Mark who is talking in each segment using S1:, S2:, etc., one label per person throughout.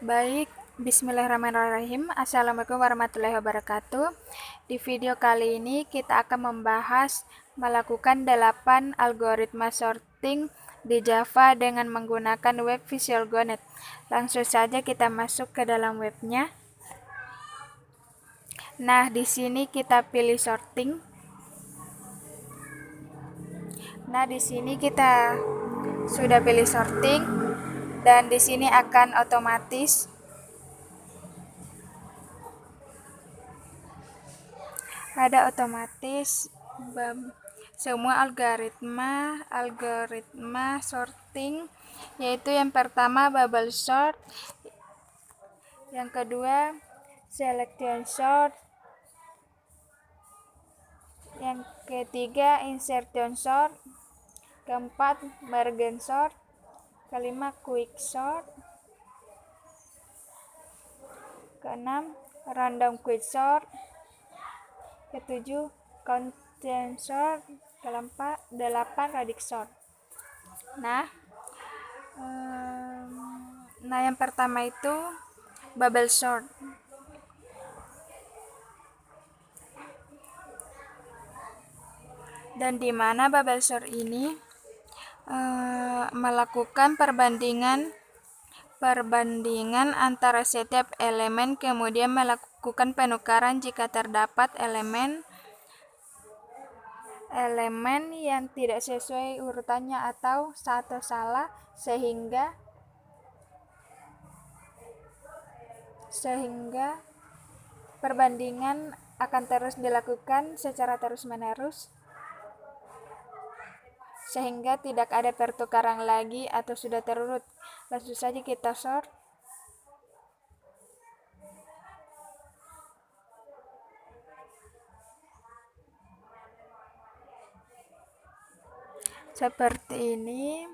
S1: Baik, bismillahirrahmanirrahim. Assalamualaikum warahmatullahi wabarakatuh. Di video kali ini kita akan membahas melakukan 8 algoritma sorting di Java dengan menggunakan web Visual GoNet. Langsung saja kita masuk ke dalam webnya. Nah, di sini kita pilih sorting. Nah, di sini kita sudah pilih sorting dan di sini akan otomatis. Ada otomatis semua algoritma sorting, yaitu yang pertama bubble sort, yang kedua selection sort, yang ketiga insertion sort, keempat margin sort, kelima quick sort, keenam random quick sort, ketujuh content sort, ke-8 radix sort. Nah, yang pertama itu bubble sort. Dan di mana bubble sort ini melakukan perbandingan antara setiap elemen, kemudian melakukan penukaran jika terdapat elemen yang tidak sesuai urutannya atau salah, sehingga perbandingan akan terus dilakukan secara terus-menerus sehingga tidak ada pertukaran lagi atau sudah terurut. Langsung saja kita sort. Seperti ini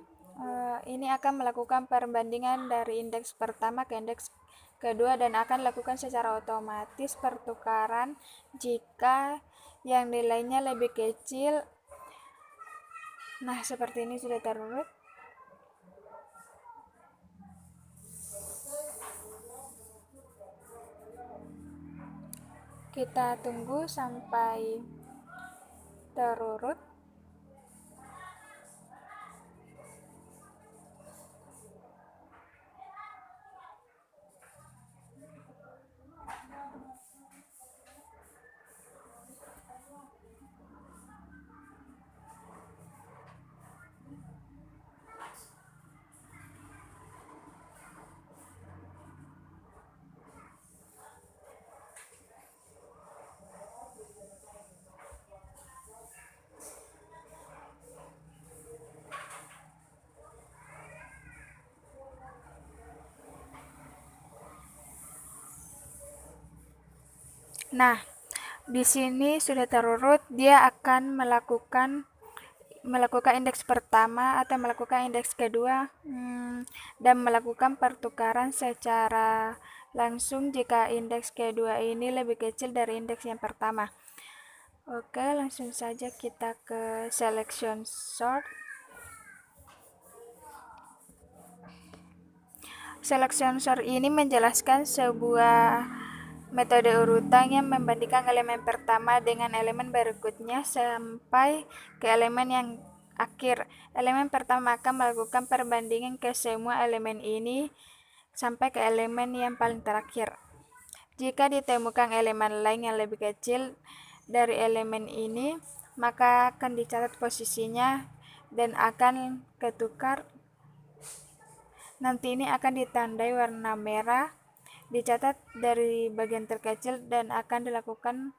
S1: akan melakukan perbandingan dari indeks pertama ke indeks kedua dan akan lakukan secara otomatis pertukaran jika yang nilainya lebih kecil. Nah, seperti ini sudah terurut. Kita tunggu sampai terurut. Nah, di sini sudah terurut. Dia akan melakukan indeks pertama atau melakukan indeks kedua dan melakukan pertukaran secara langsung jika indeks kedua ini lebih kecil dari indeks yang pertama. Oke, langsung saja kita ke selection sort. Selection sort ini menjelaskan sebuah metode urutan yang membandingkan elemen pertama dengan elemen berikutnya sampai ke elemen yang akhir. Elemen pertama akan melakukan perbandingan ke semua elemen ini sampai ke elemen yang paling terakhir. Jika ditemukan elemen lain yang lebih kecil dari elemen ini, maka akan dicatat posisinya dan akan ketukar. Nanti ini akan ditandai warna merah, dicatat dari bagian terkecil dan akan dilakukan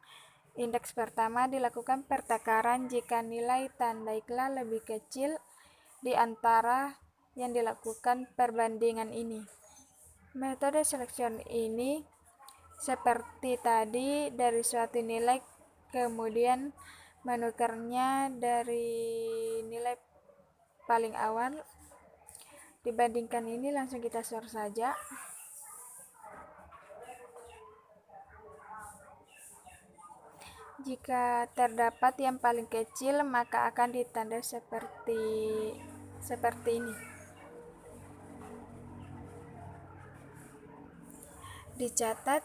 S1: indeks pertama, dilakukan pertukaran jika nilai tanda iklan lebih kecil di antara yang dilakukan perbandingan ini. Metode selection ini seperti tadi, dari suatu nilai kemudian menukarnya dari nilai paling awal. Dibandingkan ini, langsung kita sort saja. Jika terdapat yang paling kecil, maka akan ditanda seperti ini. dicatat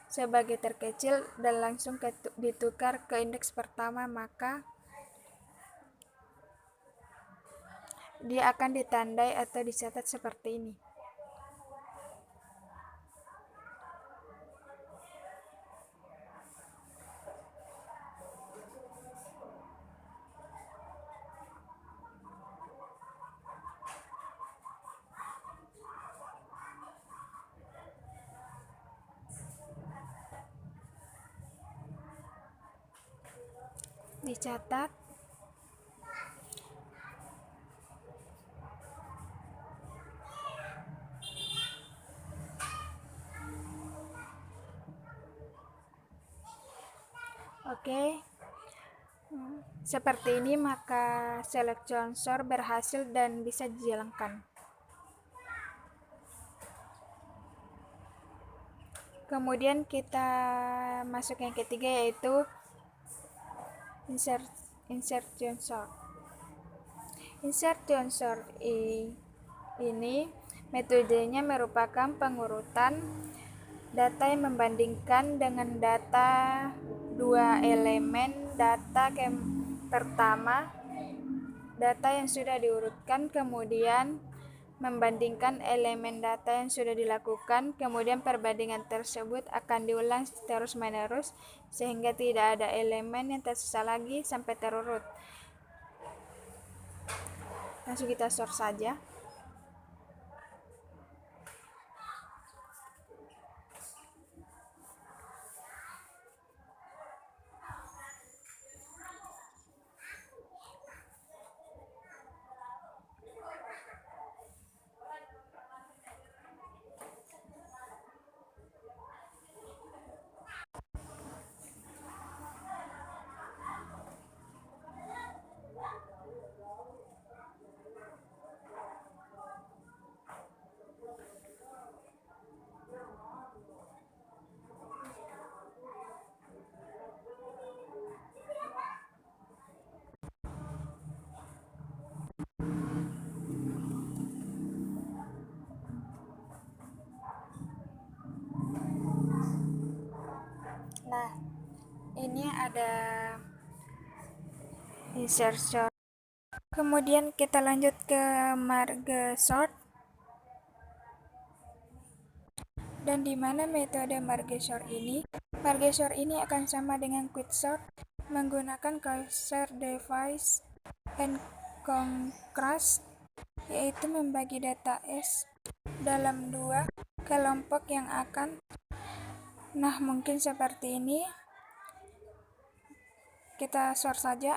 S1: sebagai terkecil dan langsung ditukar ke indeks pertama, maka dia akan ditandai atau dicatat seperti ini. Dicatat, oke. Seperti ini maka selection sort berhasil dan bisa dijalankan. Kemudian kita masuk yang ketiga, yaitu insertion sort. Insertion sort ini metodenya merupakan pengurutan data yang membandingkan dengan data dua elemen data pertama, data yang sudah diurutkan, kemudian membandingkan elemen data yang sudah dilakukan, kemudian perbandingan tersebut akan diulang terus-menerus sehingga tidak ada elemen yang tersisa lagi sampai terurut. Langsung kita sort saja. Nah, ini ada insertion. Kemudian kita lanjut ke merge sort. Dan di mana metode merge sort ini? Merge sort ini akan sama dengan quicksort menggunakan cursor device and contrast, yaitu membagi data S dalam dua kelompok yang akan. Nah, mungkin seperti ini. Kita sort saja.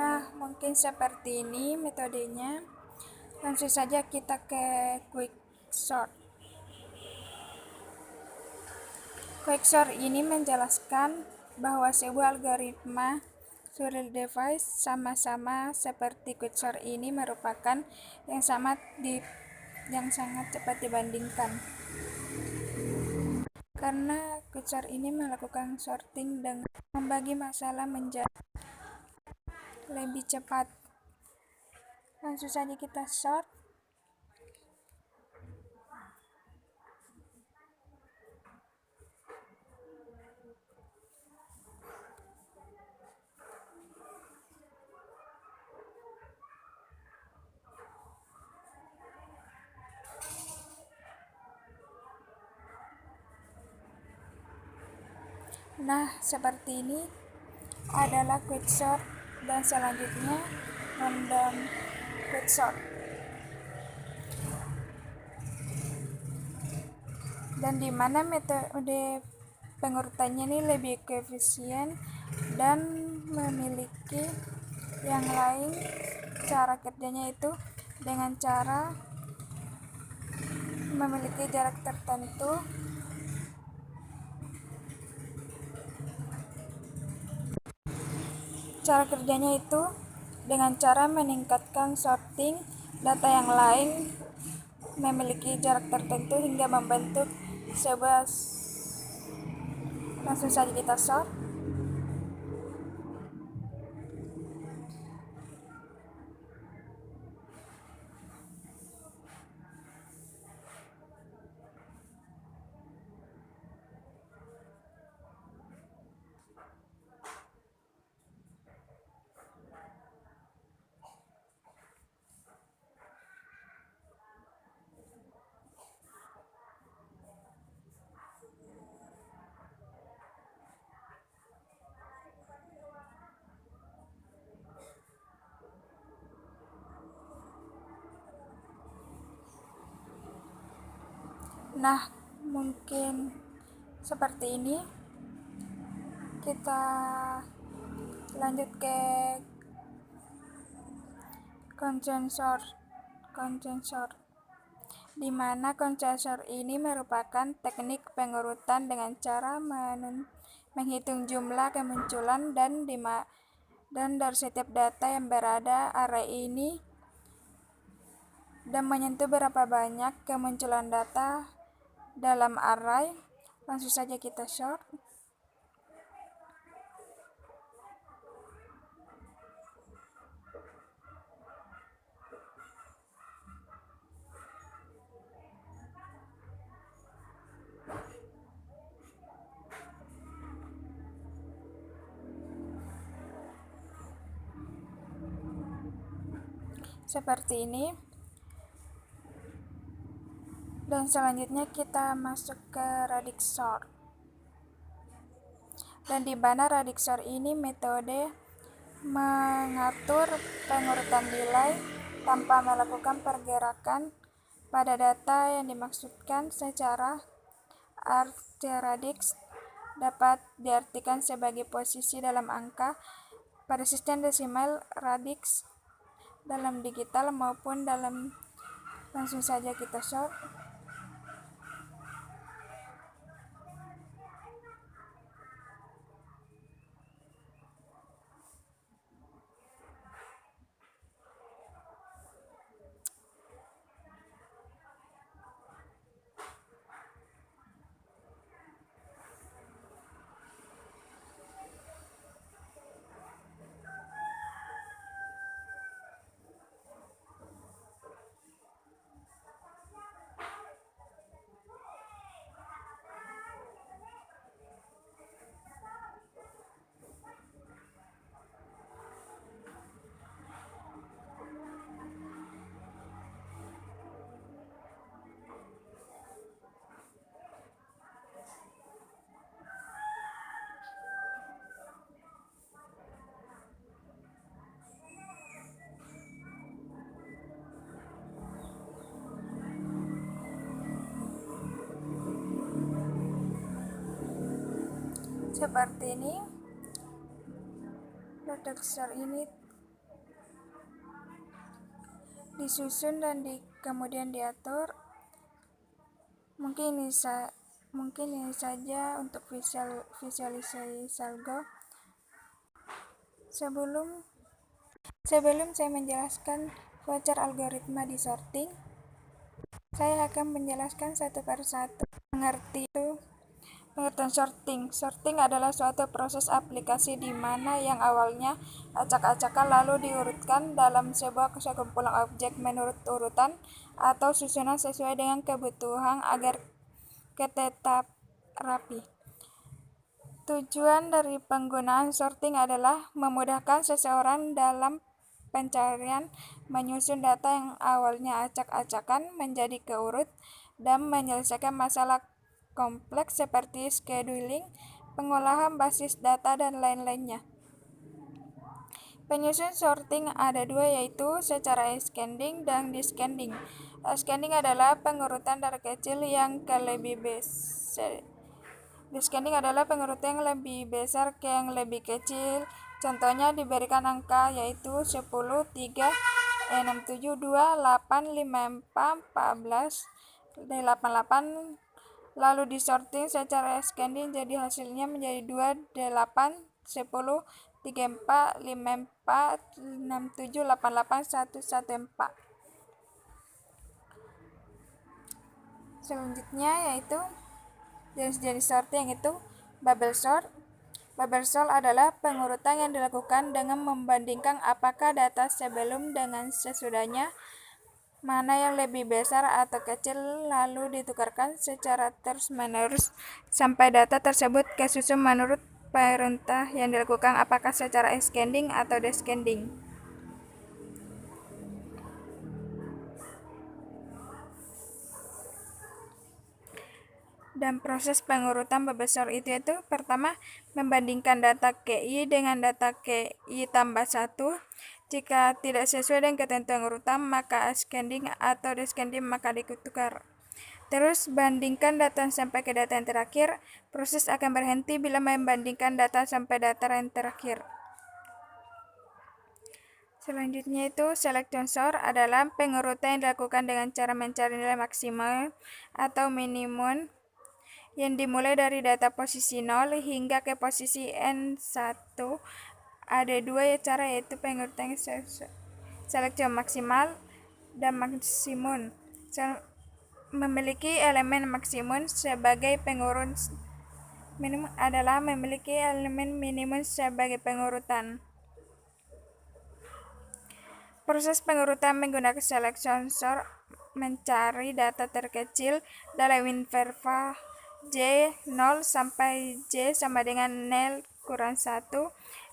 S1: Nah, mungkin seperti ini metodenya. Langsung saja kita ke quicksort. Quicksort ini menjelaskan bahwa sebuah algoritma serial device sama-sama seperti quicksort ini merupakan yang sangat cepat dibandingkan. Karena quicksort ini melakukan sorting dengan membagi masalah menjadi lebih cepat. Langsung saja kita sort. Nah, seperti ini adalah quicksort, dan selanjutnya random quicksort, dan di mana metode pengurutannya ini lebih efisien dan memiliki yang lain. Cara kerjanya itu dengan cara memiliki jarak tertentu cara kerjanya itu dengan cara meningkatkan sorting data yang lain memiliki jarak tertentu hingga membentuk sebuah. Langsung saja kita sort. Nah, mungkin seperti ini. Kita lanjut ke constraint sort, di mana constraint sort ini merupakan teknik pengurutan dengan cara menghitung jumlah kemunculan dan dari setiap data yang berada array ini dan menyentuh berapa banyak kemunculan data dalam array. Langsung saja kita sort. Seperti ini. Dan selanjutnya kita masuk ke radix sort. Dan di mana radix sort ini metode mengatur pengurutan nilai tanpa melakukan pergerakan pada data yang dimaksudkan. Secara arti radix dapat diartikan sebagai posisi dalam angka pada sistem desimal radix dalam digital maupun dalam. Langsung saja kita sort. Seperti ini. Radix sort ini disusun dan kemudian diatur. Mungkin ini saja untuk visualisasi Salgo. Sebelum saya menjelaskan voucher algoritma di sorting, saya akan menjelaskan satu persatu pengertian sorting. Sorting adalah suatu proses aplikasi di mana yang awalnya acak-acakan lalu diurutkan dalam sebuah sekumpulan objek menurut urutan atau susunan sesuai dengan kebutuhan agar tetap rapi. Tujuan dari penggunaan sorting adalah memudahkan seseorang dalam pencarian, menyusun data yang awalnya acak-acakan menjadi keurut, dan menyelesaikan masalah kompleks seperti scheduling, pengolahan basis data, dan lain-lainnya. Penyusun sorting ada dua, yaitu secara ascending dan descending. Ascending adalah pengurutan dari kecil yang ke lebih besar. Descending adalah pengurutan yang lebih besar ke yang lebih kecil. Contohnya diberikan angka yaitu 10, 3, 6, 7, 2, 8, 5, 4, 14, 88. Lalu disorting secara ascending, jadi hasilnya menjadi 2, 8, 10, 3, 4, 5, 4, 6, 7, 8, 8, 1, 1, 4. Selanjutnya yaitu jenis-jenis sorting, yaitu bubble sort. Bubble sort adalah pengurutan yang dilakukan dengan membandingkan apakah data sebelum dengan sesudahnya, mana yang lebih besar atau kecil, lalu ditukarkan secara terus-menerus sampai data tersebut kesusun menurut perintah yang dilakukan, apakah secara ascending atau descending. Dan proses pengurutan bubble sort itu pertama membandingkan data KI dengan data KI tambah 1. Jika tidak sesuai dengan ketentuan urutan, maka ascending atau descending maka ditukar. Terus bandingkan data sampai ke data yang terakhir. Proses akan berhenti bila membandingkan data sampai data yang terakhir. Selanjutnya itu selection sort adalah pengurutan yang dilakukan dengan cara mencari nilai maksimum atau minimum yang dimulai dari data posisi 0 hingga ke posisi N1. Ada dua cara, yaitu pengurutan selection maksimal dan maksimum. Memiliki elemen maksimum sebagai pengurut minimum adalah memiliki elemen minimum sebagai pengurutan. Proses pengurutan menggunakan selection sort mencari data terkecil dalam interval J 0 sampai J sama dengan N kurang 1.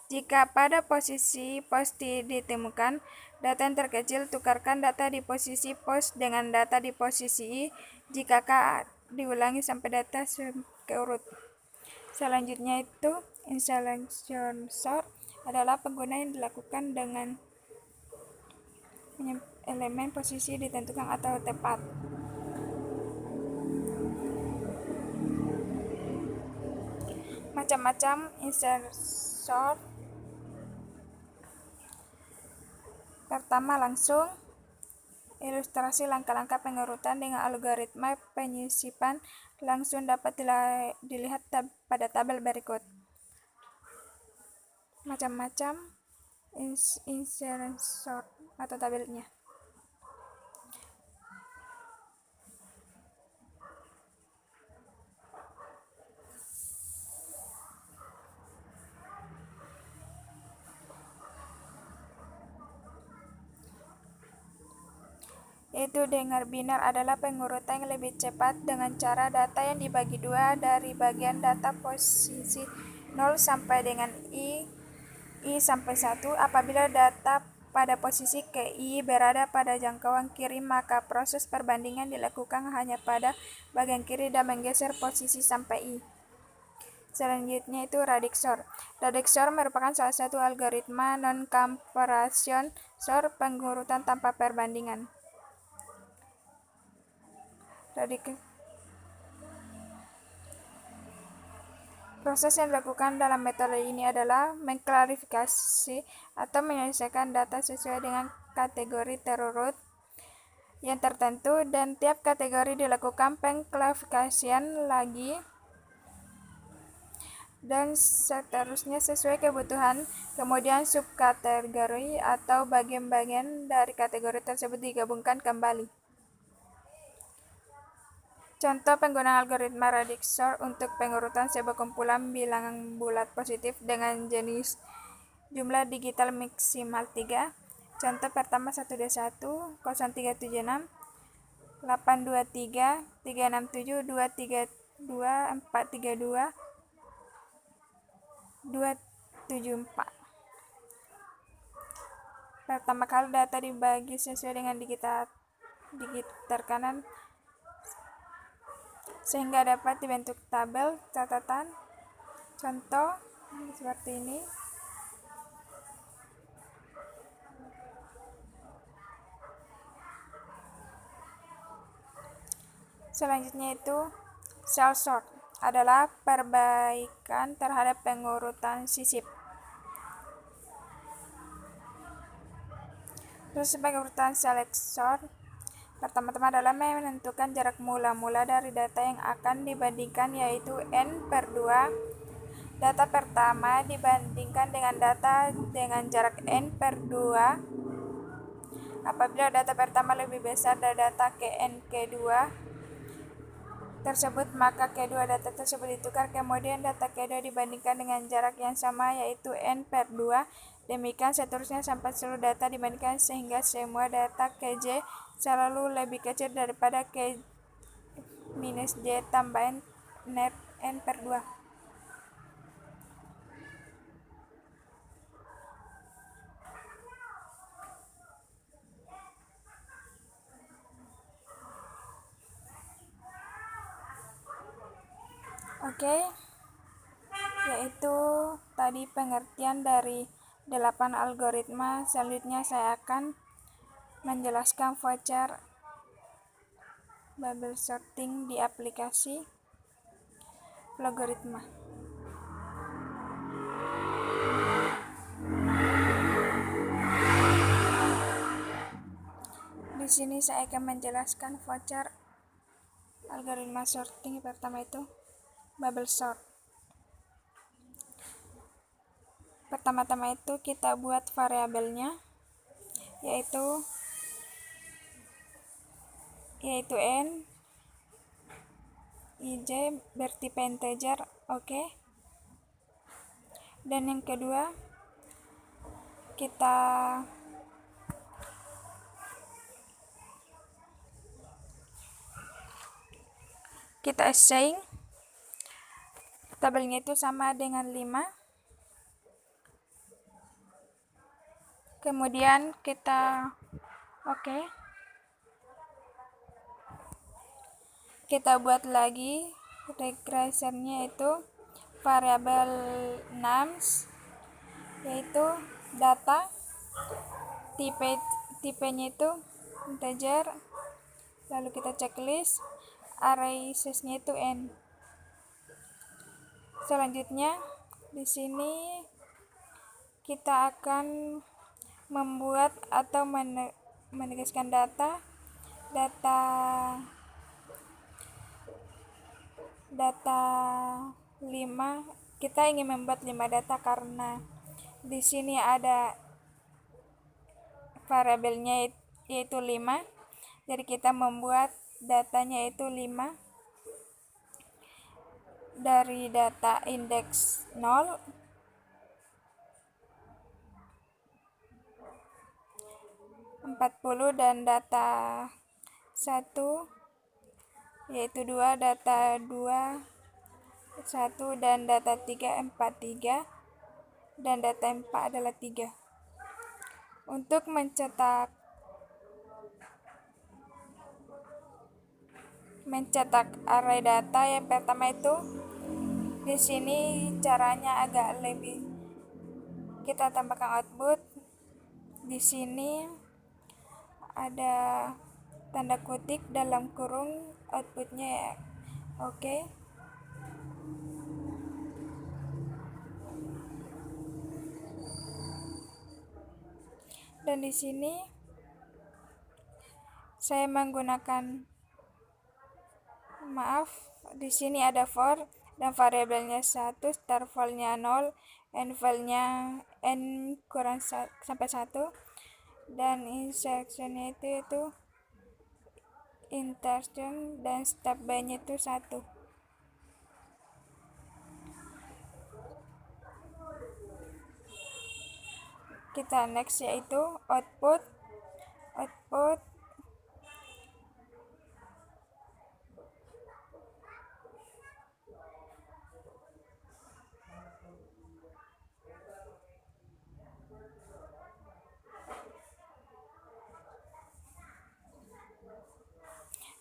S1: Jika pada posisi post ditemukan data yang terkecil, tukarkan data di posisi post dengan data di posisi I. Jika K diulangi sampai data keurut. Selanjutnya itu selection sort adalah pengguna yang dilakukan dengan elemen posisi ditentukan atau tepat. Macam-macam insert sort. Pertama, langsung ilustrasi langkah-langkah pengurutan dengan algoritma penyisipan langsung dapat dilihat pada tabel berikut. Macam-macam insert sort atau tabelnya. Yaitu dengar binar adalah pengurutan yang lebih cepat dengan cara data yang dibagi dua dari bagian data posisi 0 sampai dengan I sampai 1. Apabila data pada posisi KI berada pada jangkauan kiri, maka proses perbandingan dilakukan hanya pada bagian kiri dan menggeser posisi sampai I. Selanjutnya itu radix sort. Radix sort merupakan salah satu algoritma non-comparison sort pengurutan tanpa perbandingan. Proses yang dilakukan dalam metode ini adalah mengklarifikasi atau menyelesaikan data sesuai dengan kategori terurut yang tertentu, dan tiap kategori dilakukan pengklarifikasian lagi dan seterusnya sesuai kebutuhan. Kemudian subkategori atau bagian-bagian dari kategori tersebut digabungkan kembali. Contoh penggunaan algoritma radix sort untuk pengurutan sebuah kumpulan bilangan bulat positif dengan jenis jumlah digital maksimal 3. Contoh pertama 121, 0376, 823, 367, 232, 432, 274. Pertama kali data dibagi sesuai dengan digital kanan sehingga dapat dibentuk tabel catatan. Contoh seperti ini. Selanjutnya itu cell sort adalah perbaikan terhadap pengurutan sisip. Terus sebagai urutan select sort, pertama-tama adalah menentukan jarak mula-mula dari data yang akan dibandingkan, yaitu n/2. Data pertama dibandingkan dengan data dengan jarak n/2. Apabila data pertama lebih besar dari data kedua tersebut, maka kedua data tersebut ditukar. Kemudian data kedua dibandingkan dengan jarak yang sama, yaitu n/2. Demikian seterusnya sampai seluruh data dibandingkan sehingga semua data kj selalu lebih kecil daripada k minus j tambah n/2. Oke, yaitu tadi pengertian dari 8 algoritma. Selanjutnya saya akan menjelaskan voucher bubble sorting di aplikasi logaritma. Di sini saya akan menjelaskan voucher algoritma sorting. Pertama itu bubble sort. Pertama-tama itu kita buat variabelnya, yaitu n, ij bertipe integer, oke. Dan yang kedua kita assign tabelnya itu sama dengan 5. Kemudian kita buat lagi regressernya, itu variabel nums, yaitu data tipenya itu integer, lalu kita checklist, array size-nya itu n. Selanjutnya di sini kita akan membuat atau menegaskan data 5. Kita ingin membuat 5 data karena di sini ada variabelnya yaitu 5. Jadi kita membuat datanya itu 5 dari data indeks 0, 40, dan data 1 yaitu 2, data 2 1, dan data 3 3, dan data 4 adalah 3. Untuk mencetak array data, yang pertama itu di sini caranya agak lebih, kita tambahkan output. Di sini ada tanda kutip dalam kurung outputnya ya. Oke. Dan di sini saya menggunakan di sini ada for dan variabelnya 1, start val-nya 0, end val-nya n kurang sampai 1, dan insertion-nya itu insertion, dan step by-nya itu 1. Kita next, yaitu output.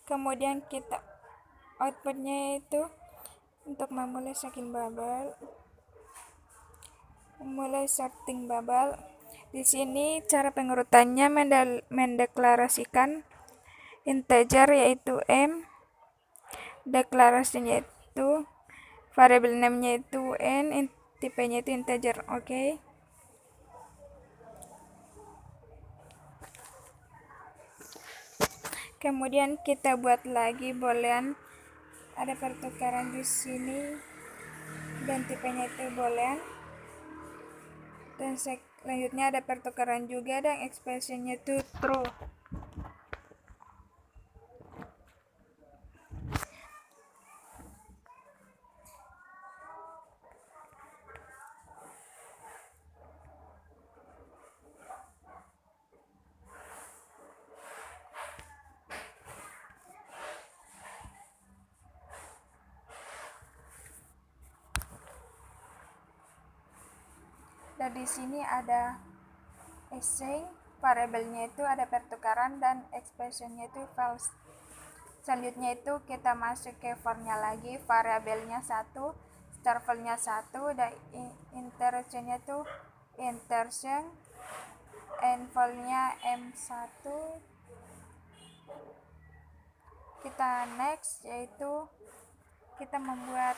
S1: Kemudian kita outputnya itu untuk memulai sorting bubble. Di sini cara pengurutannya mendeklarasikan integer yaitu m, deklarasinya itu variabel name-nya itu n, tipenya itu integer. Oke. Kemudian kita buat lagi boolean, ada pertukaran di sini dan tipenya itu boolean, dan selanjutnya ada pertukaran juga dan ekspresinya itu true. Dan di sini ada async, variabelnya itu ada pertukaran dan expressionnya itu false. Selanjutnya itu kita masuk ke for-nya lagi, variabelnya 1, start val-nya 1, dan interceptnya itu intercept, end val-nya M1. Kita next, yaitu kita membuat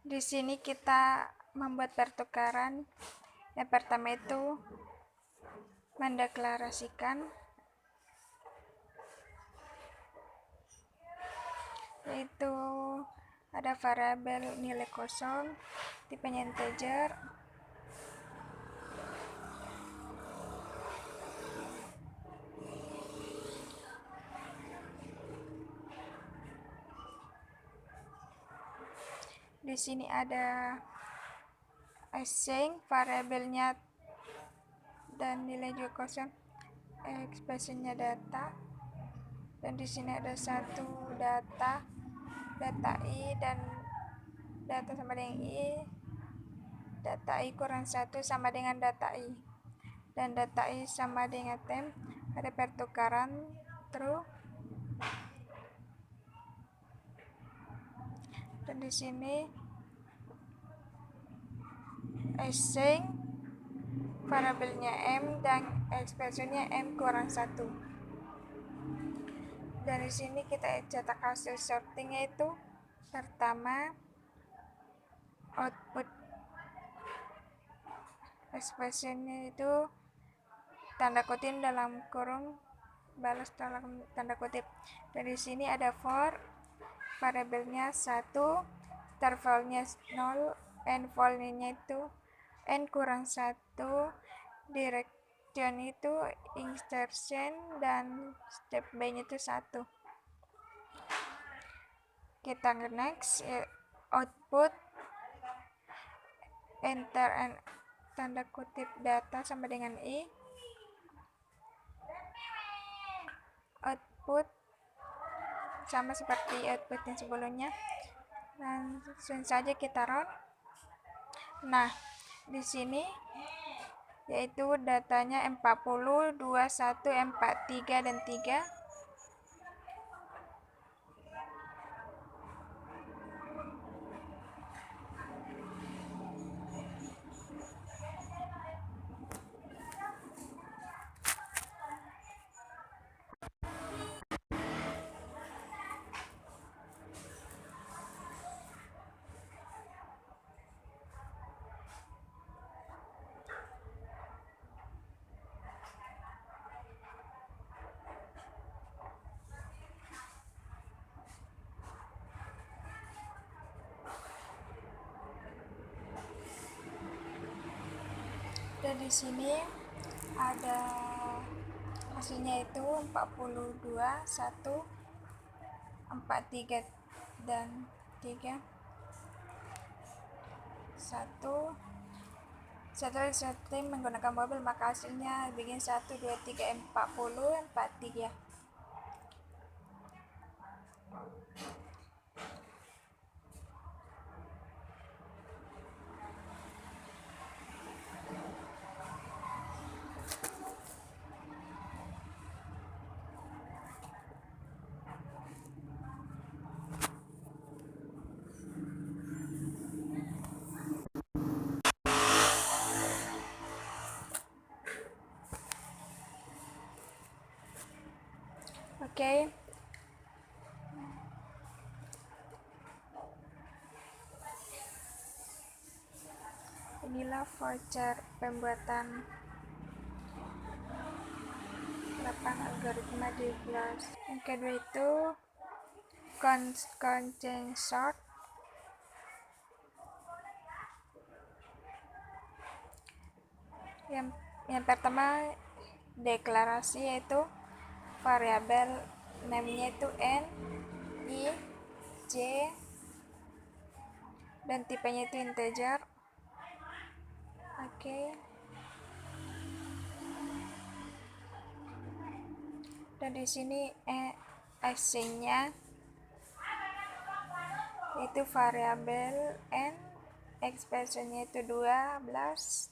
S1: di sini kita membuat pertukaran. Yang pertama itu mendeklarasikan, yaitu ada variabel nilai kosong, tipenya integer, di sini ada async, variabelnya dan nilai juga kosong, ekspresinya data, dan di sini ada satu data i, dan data sama dengan i, data i kurang 1 sama dengan data i, dan data i sama dengan temp. Ada pertukaran true, dan di sini async, variabelnya m dan ekspresinya m kurang 1. Dari sini kita cetak hasil sortingnya itu pertama output ekspresinya itu tanda kutip dalam kurung balas dalam tanda kutip. Dari sini ada for, variabelnya 1, start val-nya 0, end val-nya itu n kurang 1, direction itu insertion, dan step by-nya itu 1. Kita next, output enter and tanda kutip data sama dengan i, output sama seperti output yang sebelumnya, langsung saja kita run. Nah, di sini yaitu datanya 40, 21, 43 dan 3. Dan di sini ada hasilnya itu 42, 1, 43 dan 3, 1. Setelah disetting menggunakan mobil, maka hasilnya begini: 1, 2, 3, 40, 43. Oke. Inilah voucher pembuatan 8 algoritma di kelas. Yang kedua itu content sort. Yang pertama deklarasi, yaitu variabel name-nya itu n, i, j, dan tipenya itu integer. Oke. Dan di sini async-nya itu variabel n, expression-nya itu 12.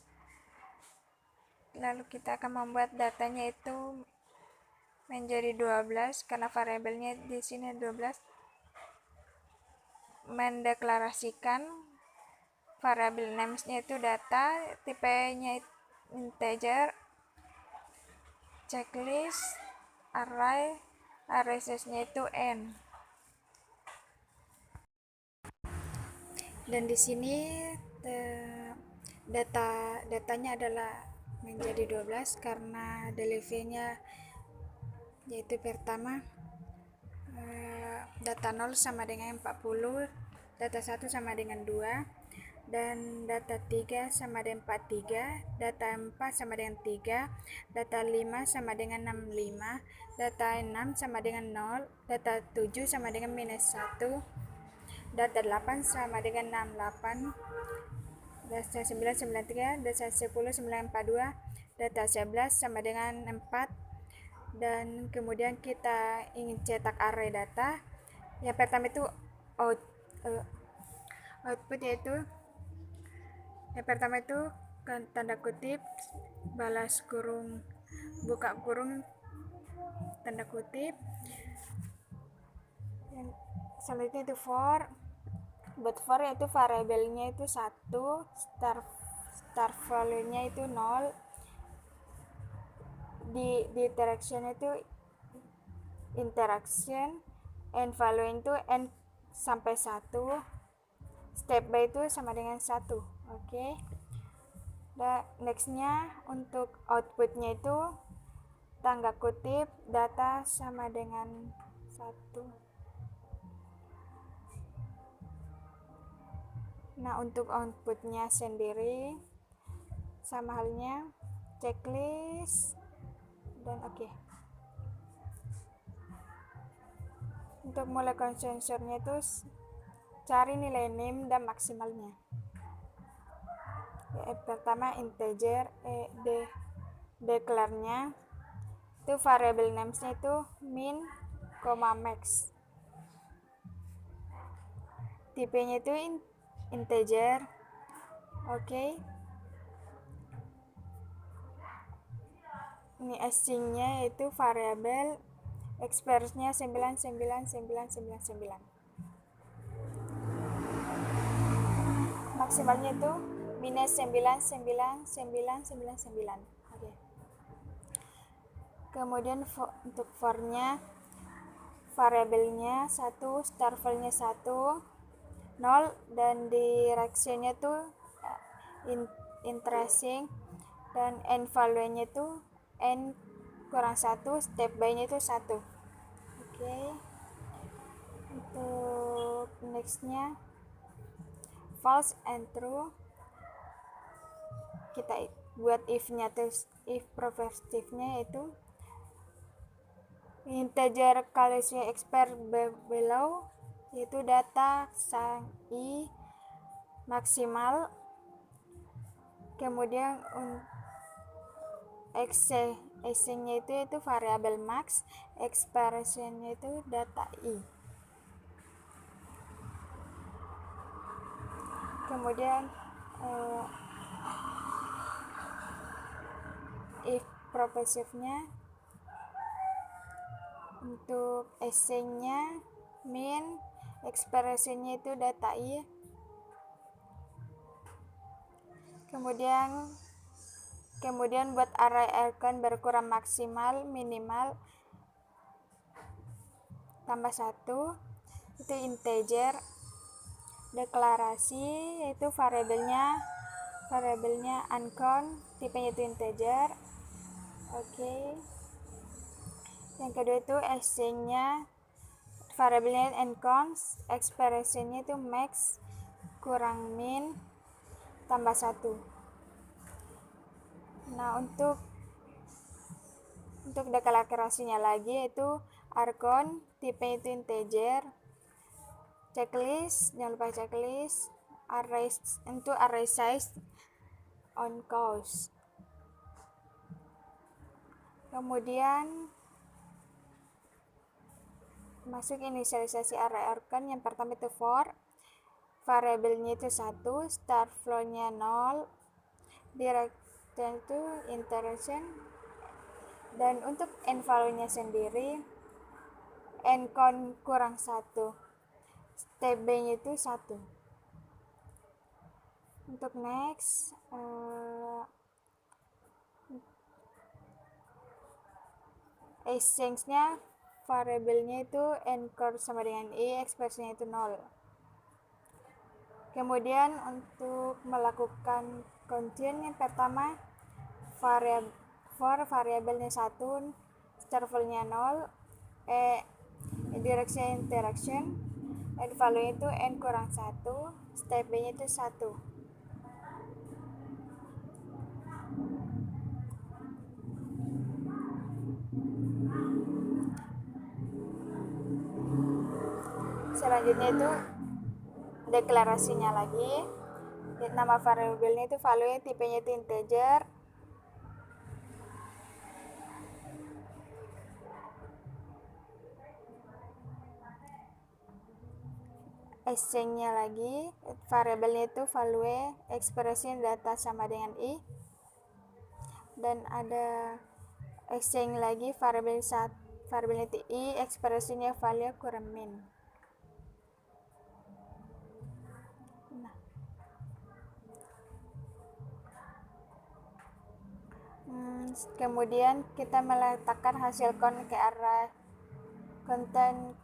S1: Lalu kita akan membuat datanya itu menjadi 12 karena variabelnya di sini 12. Mendeklarasikan variabel names-nya itu data, tipenya integer, checklist, array size-nya itu n. Dan di sini datanya adalah menjadi 12 karena delivery-nya yaitu pertama data 0 sama dengan 40, data 1 sama dengan 2, dan data 3 sama dengan 43, data 4 sama dengan 3, data 5 sama dengan 65, data 6 sama dengan 0, data 7 sama dengan minus 1, data 8 sama dengan 68, data 9 93, data 10 942, data 11 sama dengan 4. Dan kemudian kita ingin cetak array data. Yang pertama itu output, yaitu yang pertama itu tanda kutip, balas kurung, buka kurung, tanda kutip. Yang selanjutnya itu for, buat for yaitu variabelnya itu 1, start value-nya itu 0, di interaction itu interaction, and value itu n sampai 1, step by itu sama dengan 1. Oke. Dan nextnya untuk outputnya itu tanda kutip data sama dengan 1. Nah, untuk outputnya sendiri sama halnya checklist dan oke. Untuk mulai konsensornya itu cari nilai name dan maksimalnya. Pertama integer, declare-nya itu variable names-nya itu min, max. Tipenya itu integer. Oke. Ini async-nya itu variabel, express-nya 99999. Maksimalnya itu minus 99999. Oke. Kemudian untuk for-nya variabelnya 1, start value-nya 1, 0, dan direction-nya tuh interesting, dan end value-nya itu n kurang 1, step by-nya itu 1. Oke. Untuk next-nya false and true, kita buat if-nya, terus if propertive-nya itu integer calculation expert below, yaitu data sang i maksimal. Kemudian async-nya itu variabel max, expression-nya itu data i. Kemudian if propositive-nya untuk async-nya min, expression-nya itu data i. Kemudian buat array icon berkurang maksimal, minimal, tambah 1 itu integer. Deklarasi yaitu variabelnya uncount, tipenya itu integer. Oke. Yang kedua itu string-nya, variabelnya uncount, expression-nya itu max kurang min tambah 1. Nah, untuk deklarasinya lagi yaitu argon, tipe itu integer. Checklist, jangan lupa checklist. Array size on course. Kemudian masuk inisialisasi array argon. Yang pertama itu for, variabelnya itu 1, start flow-nya 0, direction itu interaction, dan untuk n value-nya sendiri ncount kurang 1, step b-nya itu 1. Untuk next, exchange-nya variabelnya itu ncount sama dengan i, ekspresinya itu 0. Kemudian untuk melakukan continue, yang pertama for variabelnya 1, start value-nya 0, direction interaction, n value itu n kurang 1, step b-nya itu 1. Selanjutnya itu deklarasinya lagi. Nama variabelnya itu value, tipenya itu integer. Exchange-nya lagi, variabelnya itu value, expression data sama dengan i. Dan ada exchange lagi, variabelnya itu i, ekspresinya value kurang min. Kemudian kita meletakkan hasil konten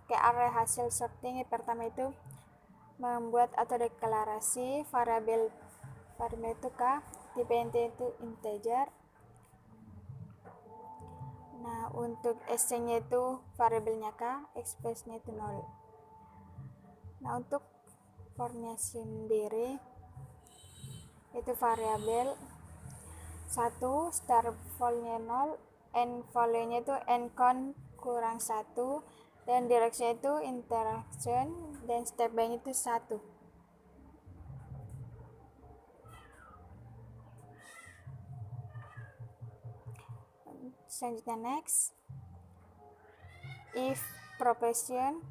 S1: ke array hasil sorting. Pertama itu membuat atau deklarasi variabel itu k, tipe itu integer. Nah, untuk string-nya itu variabelnya k, ekspresinya itu 0. Nah, untuk for-nya sendiri itu variabel 1, start value-nya 0, n value-nya itu ncount kurang 1, dan direction itu interaction, dan step by-nya itu 1. Selanjutnya next, if profession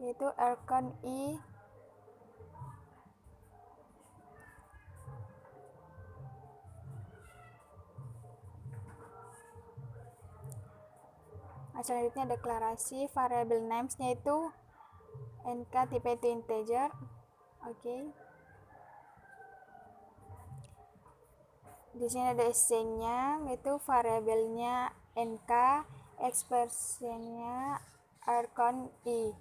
S1: yaitu argon i selanjutnya deklarasi variabel names-nya itu nk, tipe itu integer. Oke. Di sini ada string-nya, itu variabelnya nk, ekspresinya argon i.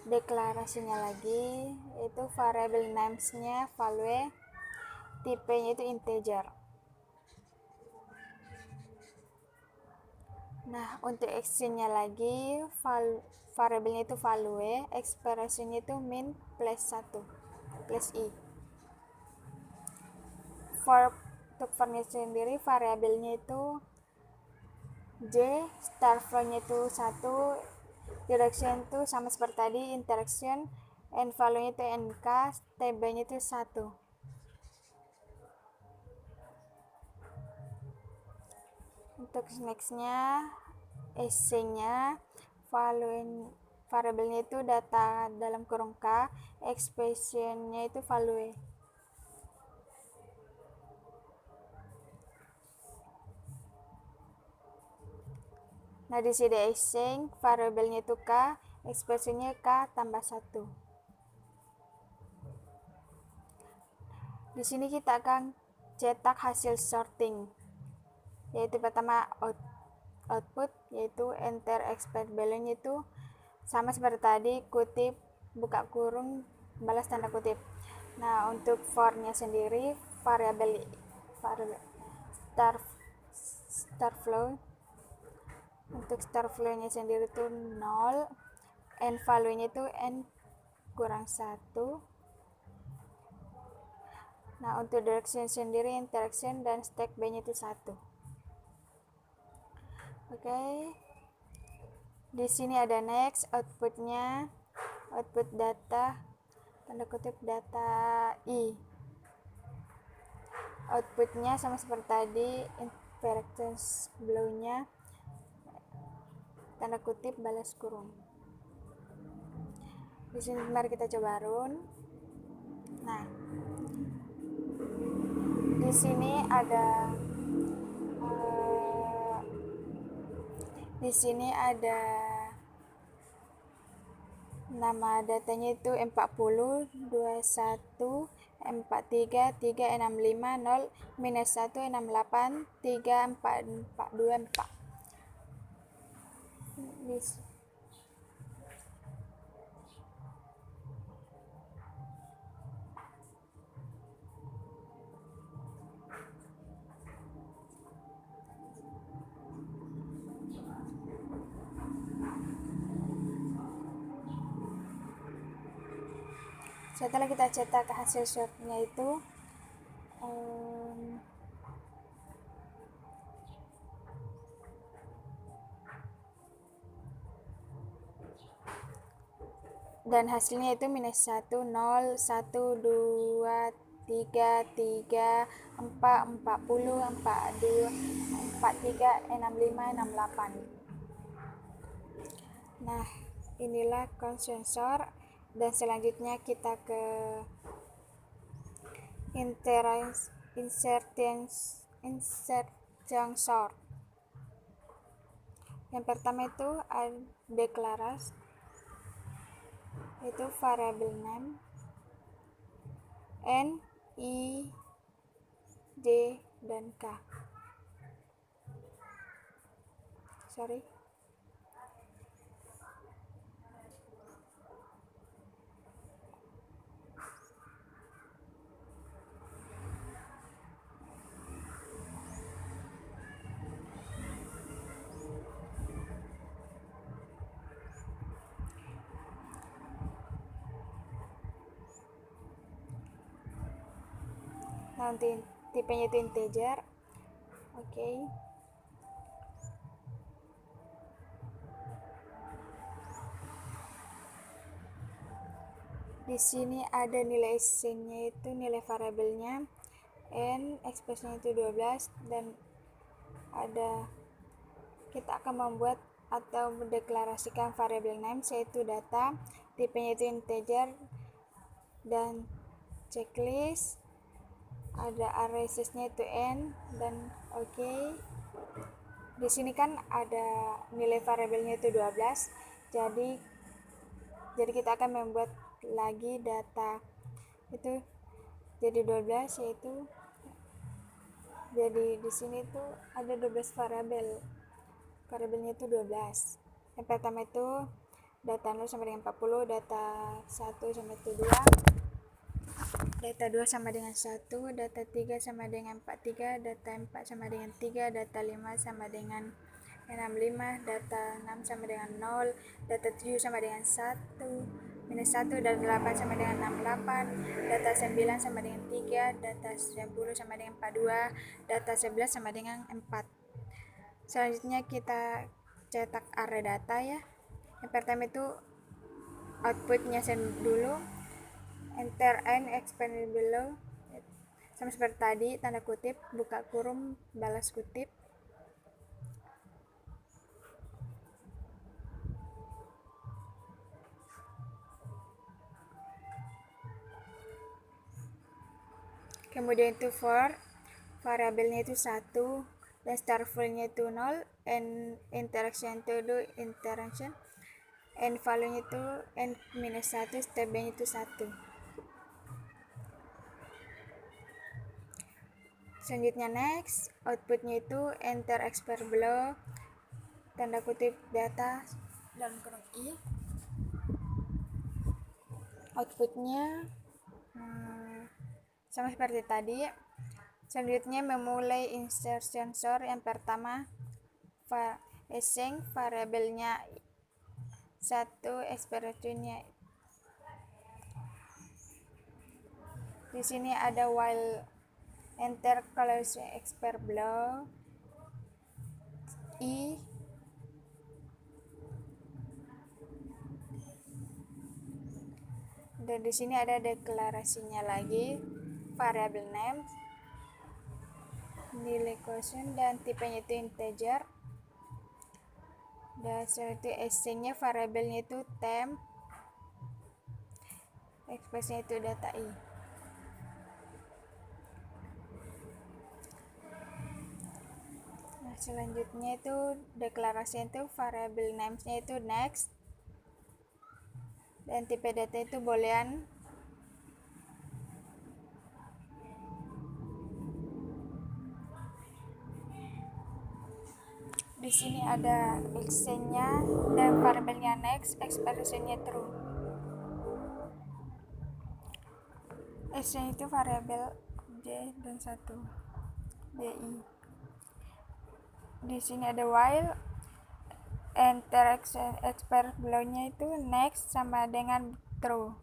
S1: Deklarasinya lagi, itu variabel names-nya value, tipenya itu integer. Nah, untuk exchange-nya lagi, variabelnya itu value, ekspresinya itu min plus 1 plus i. Untuk for-nya sendiri, variabelnya itu j, start flow-nya itu 1, direction itu sama seperti tadi, interaction, n value-nya itu nk, step by-nya itu 1. Untuk next-nya, string-nya, variabelnya itu data dalam kurung k, expression-nya itu value. Nah, di sini string, variabelnya itu k, ekspresinya k tambah 1. Di sini kita akan cetak hasil sorting. yaitu pertama output, yaitu enter expect value-nya itu sama seperti tadi, kutip buka kurung balas tanda kutip. Nah, untuk for-nya sendiri variabel start flow, untuk start flow-nya sendiri itu 0, and value-nya itu n kurang 1. Nah, untuk direction sendiri interaction dan stack b-nya itu 1. Oke. Di sini ada next, outputnya output data tanda kutip data i. Outputnya sama seperti tadi, interactions below-nya tanda kutip balas kurung. Di sini mari kita coba run. Nah, di sini ada nama datanya itu 40, 21, 43, 365, 0, minus 1, 68, 3, 4, 4, 2, 4. Setelah kita cetak hasil shortnya itu dan hasilnya itu minus 1, 0, 1, 2, 3, 3, 4, 40, 42, 43, 65, 68. Nah, inilah konsensor, dan selanjutnya kita ke insertion sort. Yang pertama itu deklarasi, itu variable name n, i, j, dan k. Nanti tipenya itu integer. Oke. Di sini ada nilai sen-nya itu nilai variabelnya n, ekspresinya itu 12, dan ada kita akan membuat atau mendeklarasikan variabel name yaitu data, tipenya itu integer, dan checklist ada array size-nya itu n, dan oke. Di sini kan ada nilai variabelnya itu 12, jadi kita akan membuat lagi data itu jadi 12, yaitu jadi di sini tuh ada 12 variabelnya itu 12. Yang pertama itu data 0 sama dengan 40, data 1 sama itu 2, data 2 sama dengan 1, data 3 sama dengan 43, data 4 sama dengan 3, data 5 sama dengan 65, data 6 sama dengan 0, data 7 sama dengan 1, minus 1, data 8 sama dengan 68, data 9 sama dengan 3, data 10 sama dengan 42, data 11 sama dengan 4. Selanjutnya kita cetak array data ya. Yang pertama itu outputnya dulu, enter n expand below, sama seperti tadi, tanda kutip buka kurung balas kutip. Kemudian itu for, variabelnya itu 1, dan start full-nya itu 0, and interaction itu interaction, and value-nya itu n minus 1, step B-nya itu 1. Selanjutnya next, outputnya itu enter expert below, tanda kutip data dalam kurung i. Outputnya sama seperti tadi. Selanjutnya memulai insert sensor. Yang pertama async, variabelnya 1, expressionnya. Di sini ada while enter close expert below i. Dan di sini ada deklarasinya lagi, variable name, nilai quotient dan tipenya itu integer. Dan setelah itu async-nya variabelnya itu temp, ekspresinya itu data i. Nah, selanjutnya itu deklarasi itu variable names-nya itu next, dan tipe data itu boolean. Di sini ada async-nya dan variabelnya next, ekspresinya true. Async itu variabel j dan 1 ji. Di sini ada while enter expert below-nya itu next sama dengan true.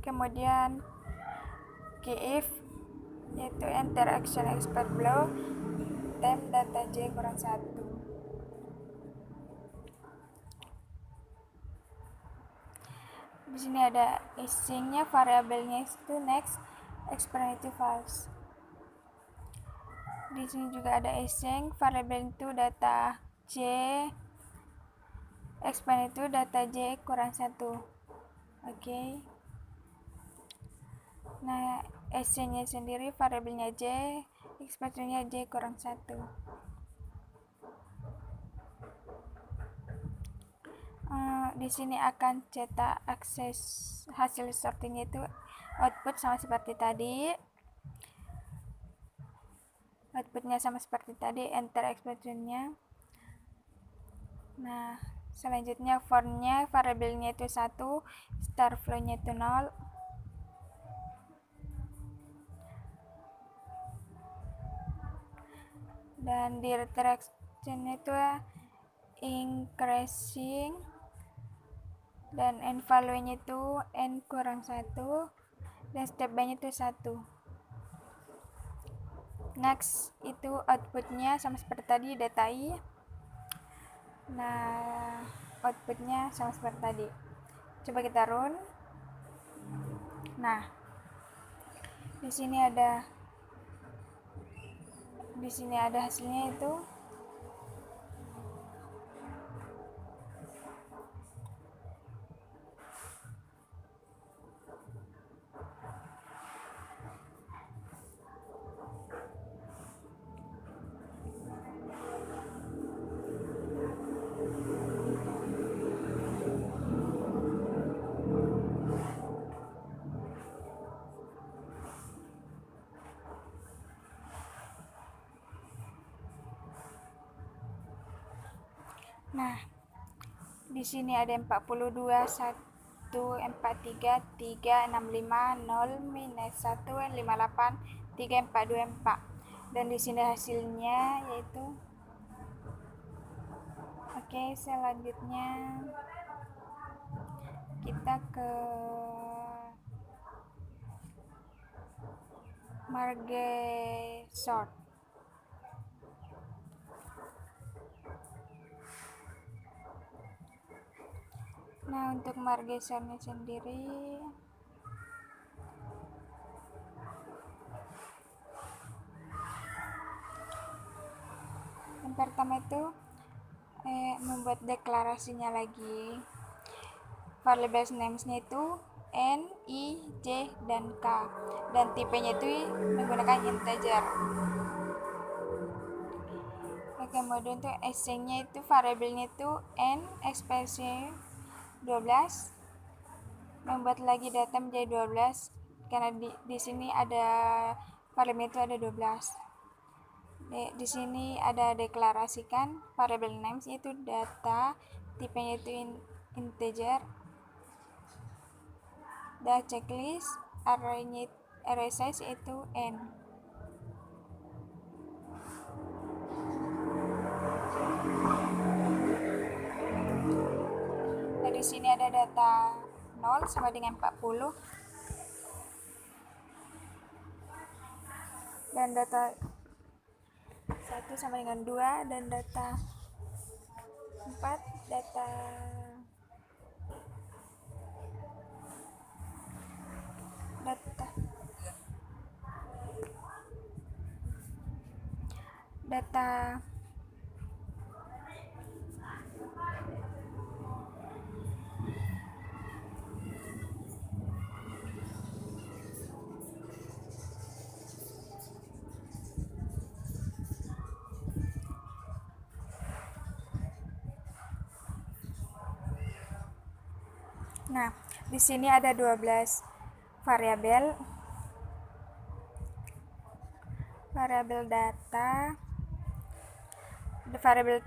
S1: Kemudian if yaitu enter action expert below temp data j kurang 1. Di sini ada async-nya, variabelnya itu next, expression itu false. Di sini juga ada async, variabel itu data j, expression itu data j kurang 1. Oke. Nah, async-nya sendiri variabelnya j, ekspresinya j kurang 1. Di sini akan cetak akses hasil sortingnya itu output sama seperti tadi. Outputnya sama seperti tadi, enter expressionnya. Nah, selanjutnya for-nya variabelnya itu 1, start flow-nya itu 0. Dan di redirection itu increasing, dan end value-nya itu n kurang 1, dan step by-nya itu 1. Next itu outputnya sama seperti tadi, data i. Nah, outputnya sama seperti tadi. Coba kita run. Nah, di sini ada hasilnya itu. Nah, di sini ada 42, 1, 43, 3, 65, 0, minus 1, 58, 3, 4, 2, 4. Dan di sini hasilnya yaitu. Oke, selanjutnya kita ke merge sort. Nah, untuk merge sortnya sendiri yang pertama itu membuat deklarasinya lagi. Variable names-nya itu n, i, j, dan k, dan tipenya itu menggunakan integer. Kemudian untuk async-nya itu variabelnya itu n, ekspresi 12, membuat lagi data menjadi 12 karena di sini ada variabel itu ada 12. Di sini ada deklarasikan variable names itu data, tipenya itu integer, the checklist, array size itu n. Nah, di sini ada data 0 sama dengan 40 dan data 1 sama dengan 2 dan data 4 data Nah, di sini ada 12 variabel data, variabel,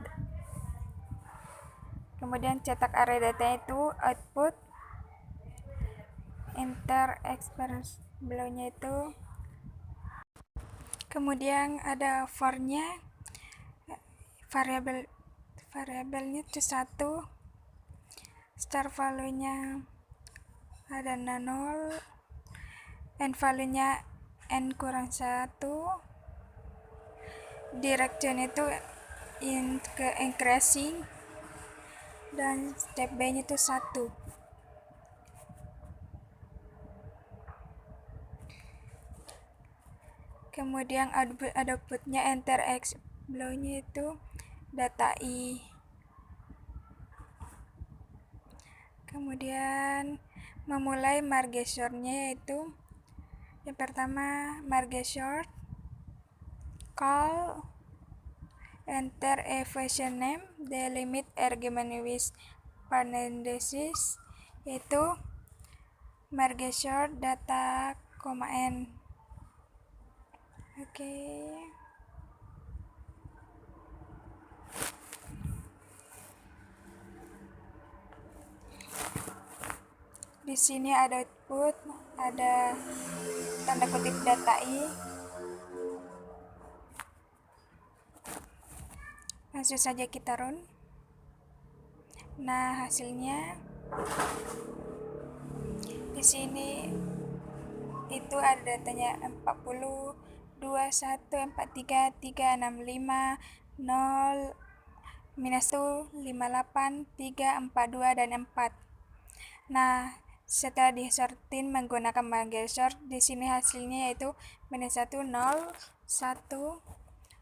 S1: kemudian cetak array data itu output, enter express belownya itu, kemudian ada for-nya, variabelnya itu 1, start value-nya ada 0, end value-nya n kurang 1, direction itu ke increasing, dan step B-nya itu 1. Kemudian outputnya enter x belownya itu data i. Kemudian memulai merge sort-nya yaitu yang pertama merge sort, call, enter a function name, delimit argument with parenthesis yaitu merge sort data, n. Oke. Di sini ada output, ada tanda kutip data i. Langsung saja kita run. Nah, hasilnya di sini itu ada datanya 40, 21, 43, 3, 65, 0, minus 1, 58, 3, 42, dan 4. Nah, setelah disortin menggunakan merge sort, di sini hasilnya yaitu minus 1, 0, 1,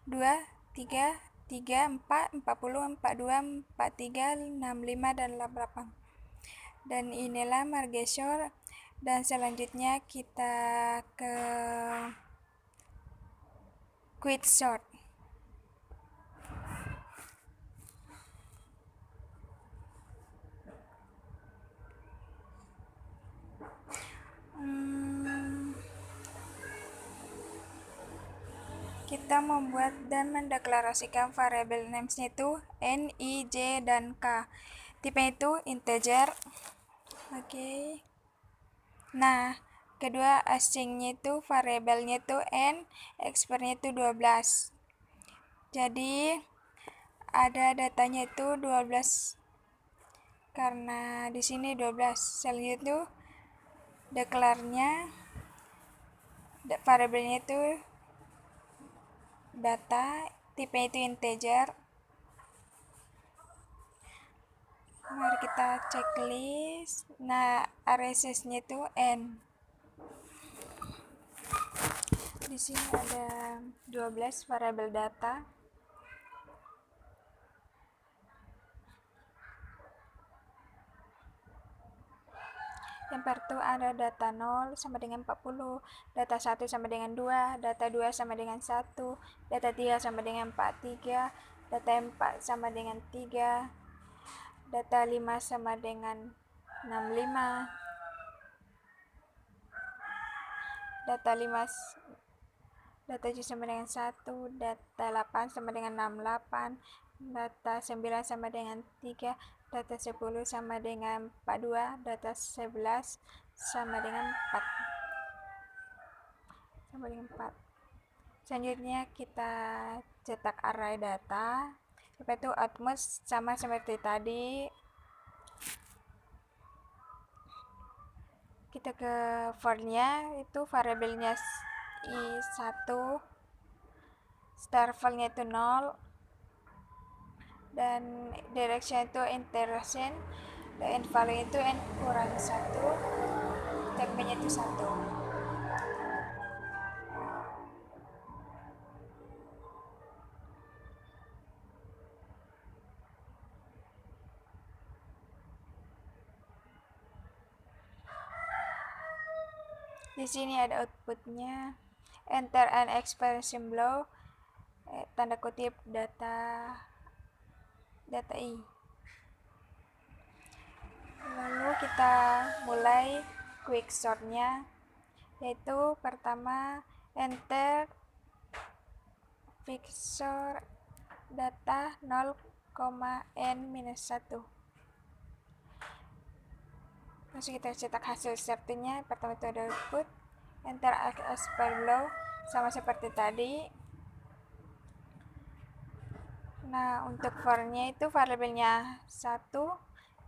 S1: 2, 3, 3, 4, 40, 42, 43, 65, dan 88. Dan inilah merge sort. Dan selanjutnya kita ke quicksort. Kita membuat dan mendeklarasikan variabel names itu n, i, j, dan k. Tipe itu integer. Oke. Nah, kedua asingnya itu variabelnya itu n, expertnya itu 12. Jadi ada datanya itu 12 karena di sini 12. Selanjutnya itu deklarnya variabelnya itu data, tipe itu integer. Mari kita checklist. Nah, array size-nya itu n. Di sini ada 12 variabel data. Yang pertama ada data 0 sama dengan 40, data 1 sama dengan 2, data 2 sama dengan 1, data 3 sama dengan 43, data 4 sama dengan 3, data 5 sama dengan 65, data 5 data 7 sama dengan 1, data 8 sama dengan 68, data 9 sama dengan 3, data 10 sama dengan 42, data 11 sama dengan 4. Selanjutnya kita cetak array data, yaitu outmost sama seperti tadi. Kita ke for-nya, itu variabelnya i1, start-val-nya itu 0, dan direction itu iteration, dan value itu n kurang 1, tag-nya itu 1. Di sini ada outputnya, enter an expression below, tanda kutip data i. Lalu kita mulai quick sortnya, yaitu pertama enter fixure data 0,n-1. Langsung kita cetak hasil sortingnya. Pertama itu ada output, enter as per below, sama seperti tadi. Nah, untuk for-nya itu variabelnya 1,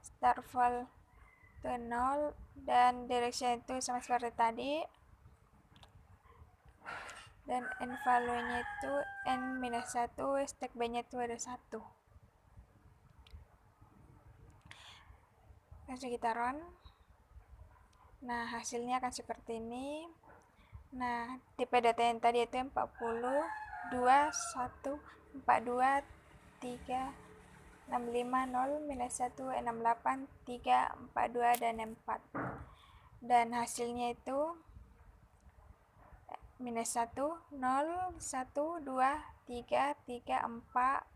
S1: start val itu 0, dan direction itu sama seperti tadi, dan n value-nya itu n-1, stack b-nya itu ada 1. Langsung kita run. Nah, hasilnya akan seperti ini. Nah, tipe data yang tadi itu 40, 2, 1, 42, 3, 65, 0, -1, 68, 3, 42, dan 4. Dan hasilnya itu -1, 0, 1, 2, 3, 3, 4,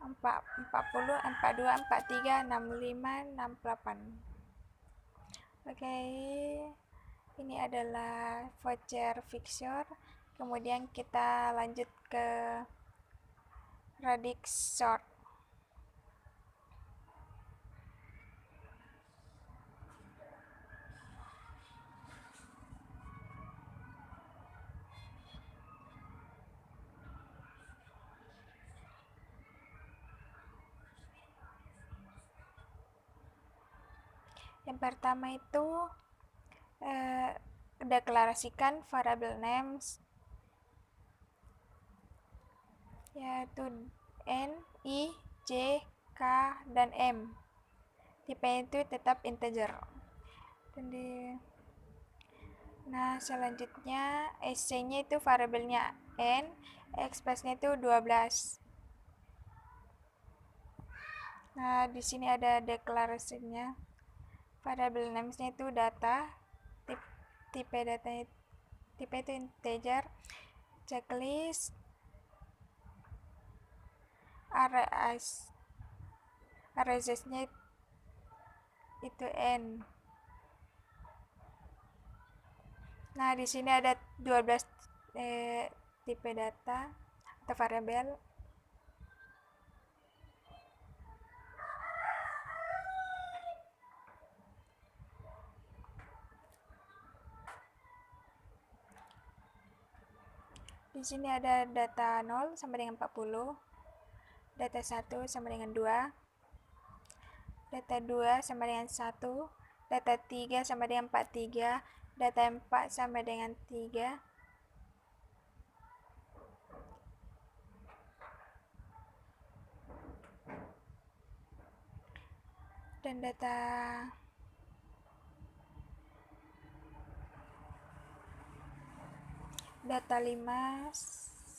S1: 40, 42, 43, 65, 68. Oke, ini adalah voucher fixture. Kemudian kita lanjut ke radix sort. Yang pertama itu deklarasikan variable names, yaitu n, i, j, k, dan m. Tipenya itu tetap integer. Nah, selanjutnya sc-nya itu variabelnya n, express-nya itu 12. Nah, di sini ada deklarasinya. Variable names-nya itu data, tipe datanya tipe itu integer, checklist, arrays-nya itu n. Nah, di sini ada 12 tipe data atau variabel. Di sini ada data 0 sama dengan 40, data 1 sama dengan 2, data 2 sama dengan 1, data 3 sama dengan 43, data 4 sama dengan 3, dan data 5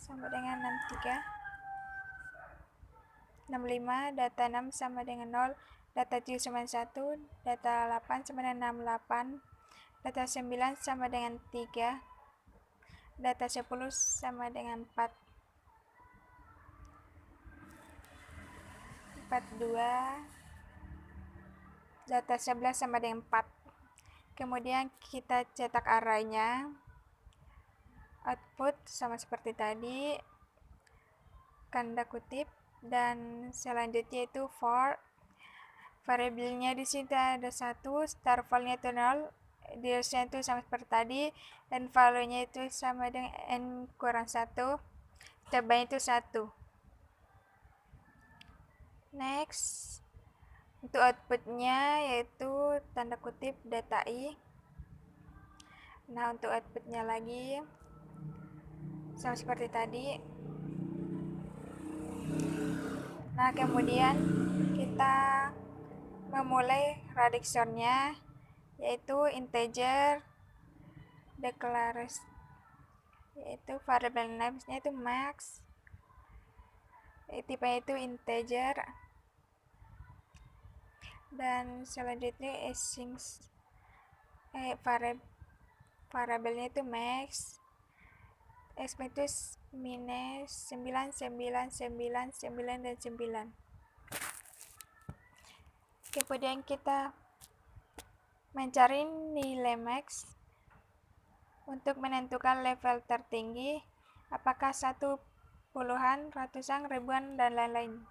S1: sama dengan 63, 65, data 6 sama dengan 0, data 7 sama dengan 1, data 8 sama dengan 68, data 9 sama dengan 3, data 10 sama dengan 4, 42, data 11 sama dengan 4. Kemudian kita cetak array-nya. output sama seperti tadi, tanda kutip, dan selanjutnya itu for. Variabelnya di sini ada 1, start value-nya itu 0, direction itu sama seperti tadi, dan value-nya itu sama dengan n kurang 1, cobain itu 1. Next, untuk outputnya yaitu tanda kutip data i. Nah, untuk outputnya lagi sama seperti tadi. Nah, kemudian kita memulai reduction-nya, yaitu integer declaration, yaitu variable name-nya itu max, tipenya itu integer, dan selanjutnya async variabelnya itu max, exp itu minus 9, 9, 9, 9, dan 9. Kemudian kita mencari nilai max untuk menentukan level tertinggi, apakah 1 puluhan, ratusan, ribuan, dan lain-lain.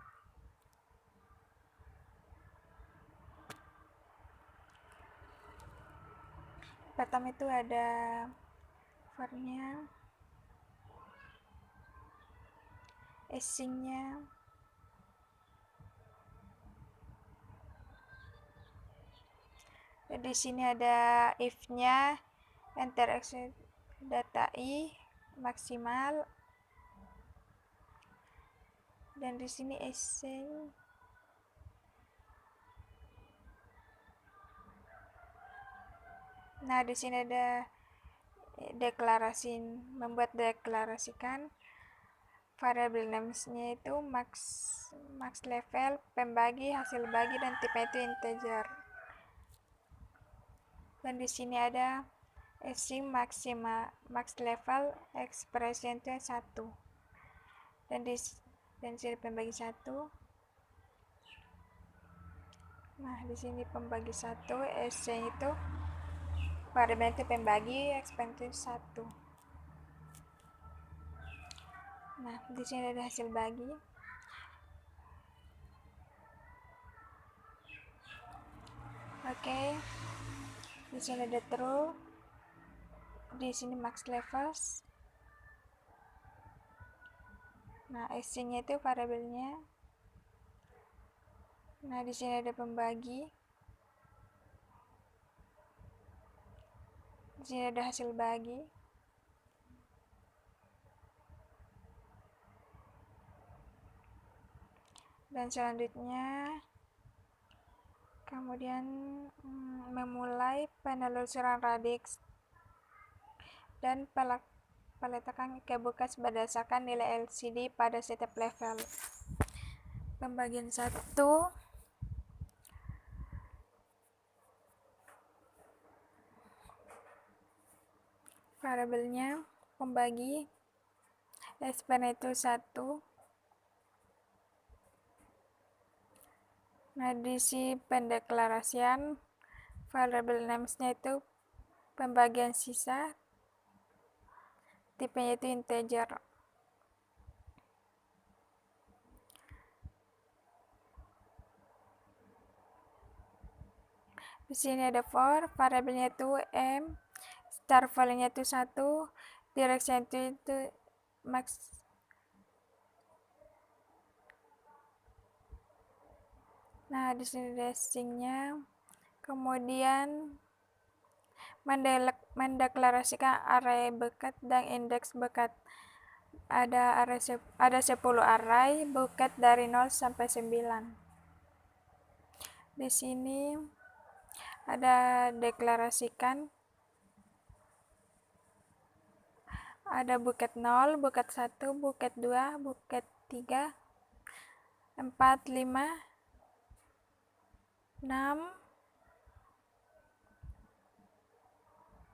S1: Pertama itu ada for-nya, async-nya, di sini ada if-nya, enter exit data i maksimal, dan di sini async. Nah, di sini ada deklarasi, membuat deklarasikan variabel names-nya itu max level, pembagi, hasil bagi, dan tipe itu integer. Dan di sini ada async max level, expression itu 1. Dan di sini pembagi 1. Nah, di sini pembagi 1, async itu variabel itu pembagi, expression itu 1. Nah, di sini ada hasil bagi. Oke. Di sini ada true. Di sini max levels. Nah, async-nya itu variabelnya. Nah, di sini ada pembagi. Di sini ada hasil bagi. Dan selanjutnya kemudian memulai penelusuran radix dan peletakkan ke bekas berdasarkan nilai LCD pada setiap level. Pembagian 1, variabelnya pembagi, exp itu 1. Nah, di sini pendeklarasian variable names-nya itu pembagian sisa, tipenya itu integer. Di sini ada for, variabelnya itu m, start value-nya itu 1, direction itu max. Nah, di sini async-nya. Kemudian mendeklarasikan array bucket dan indeks bucket. Ada 10 array bucket dari 0 sampai 9. Di sini ada deklarasikan, ada bucket 0, bucket 1, bucket 2, bucket 3, 4, 5, 6,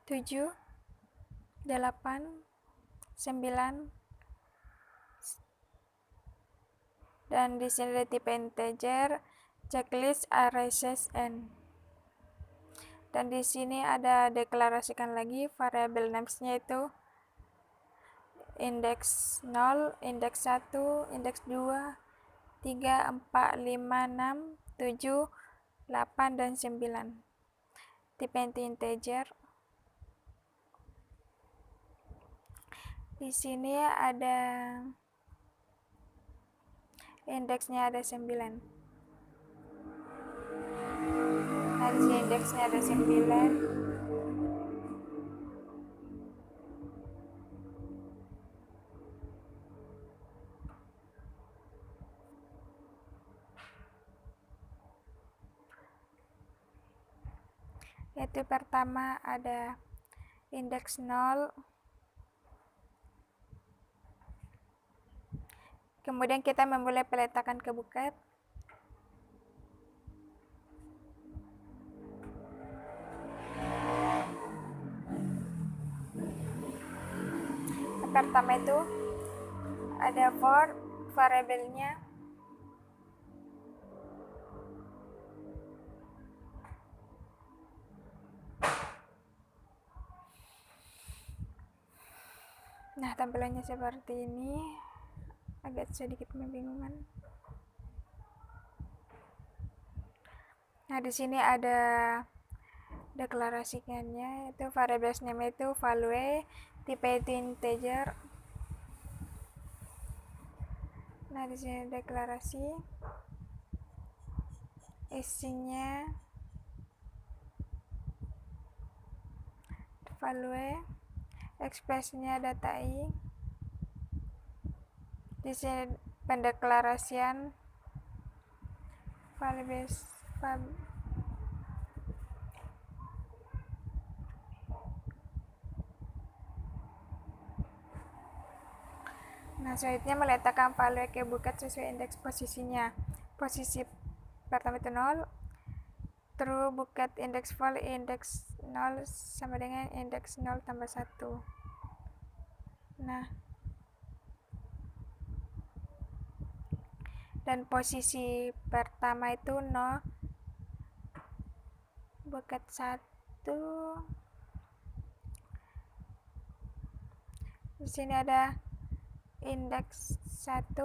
S1: 7, 8, 9, dan di sini ada tipe integer, checklist array size n. Dan di sini ada deklarasikan lagi variabel names-nya itu indeks 0, indeks 1, indeks 2, 3, 4, 5, 6, 7, 8, dan 9. Tipe integer. Di sini ada indeksnya ada 9. Nah, di sini indeksnya ada 9. Yaitu pertama ada indeks 0. Kemudian kita memulai peletakan ke buket. Pertama itu ada for variabelnya nah tampilannya seperti ini, agak sedikit membingungkan. Nah, di sini ada deklarasikannya, itu variable name itu value, tipe itu integer. Nah, di sini deklarasi isinya value, ekspresinya data i. Di sini pendeklarasian value Nah, selanjutnya meletakkan value ke buket sesuai indeks posisinya. Posisi pertama itu 0, true buket indeks val indeks 0 sama dengan indeks 0 tambah 1. Nah, dan posisi pertama itu 0, buket 1. Di sini ada indeks 1,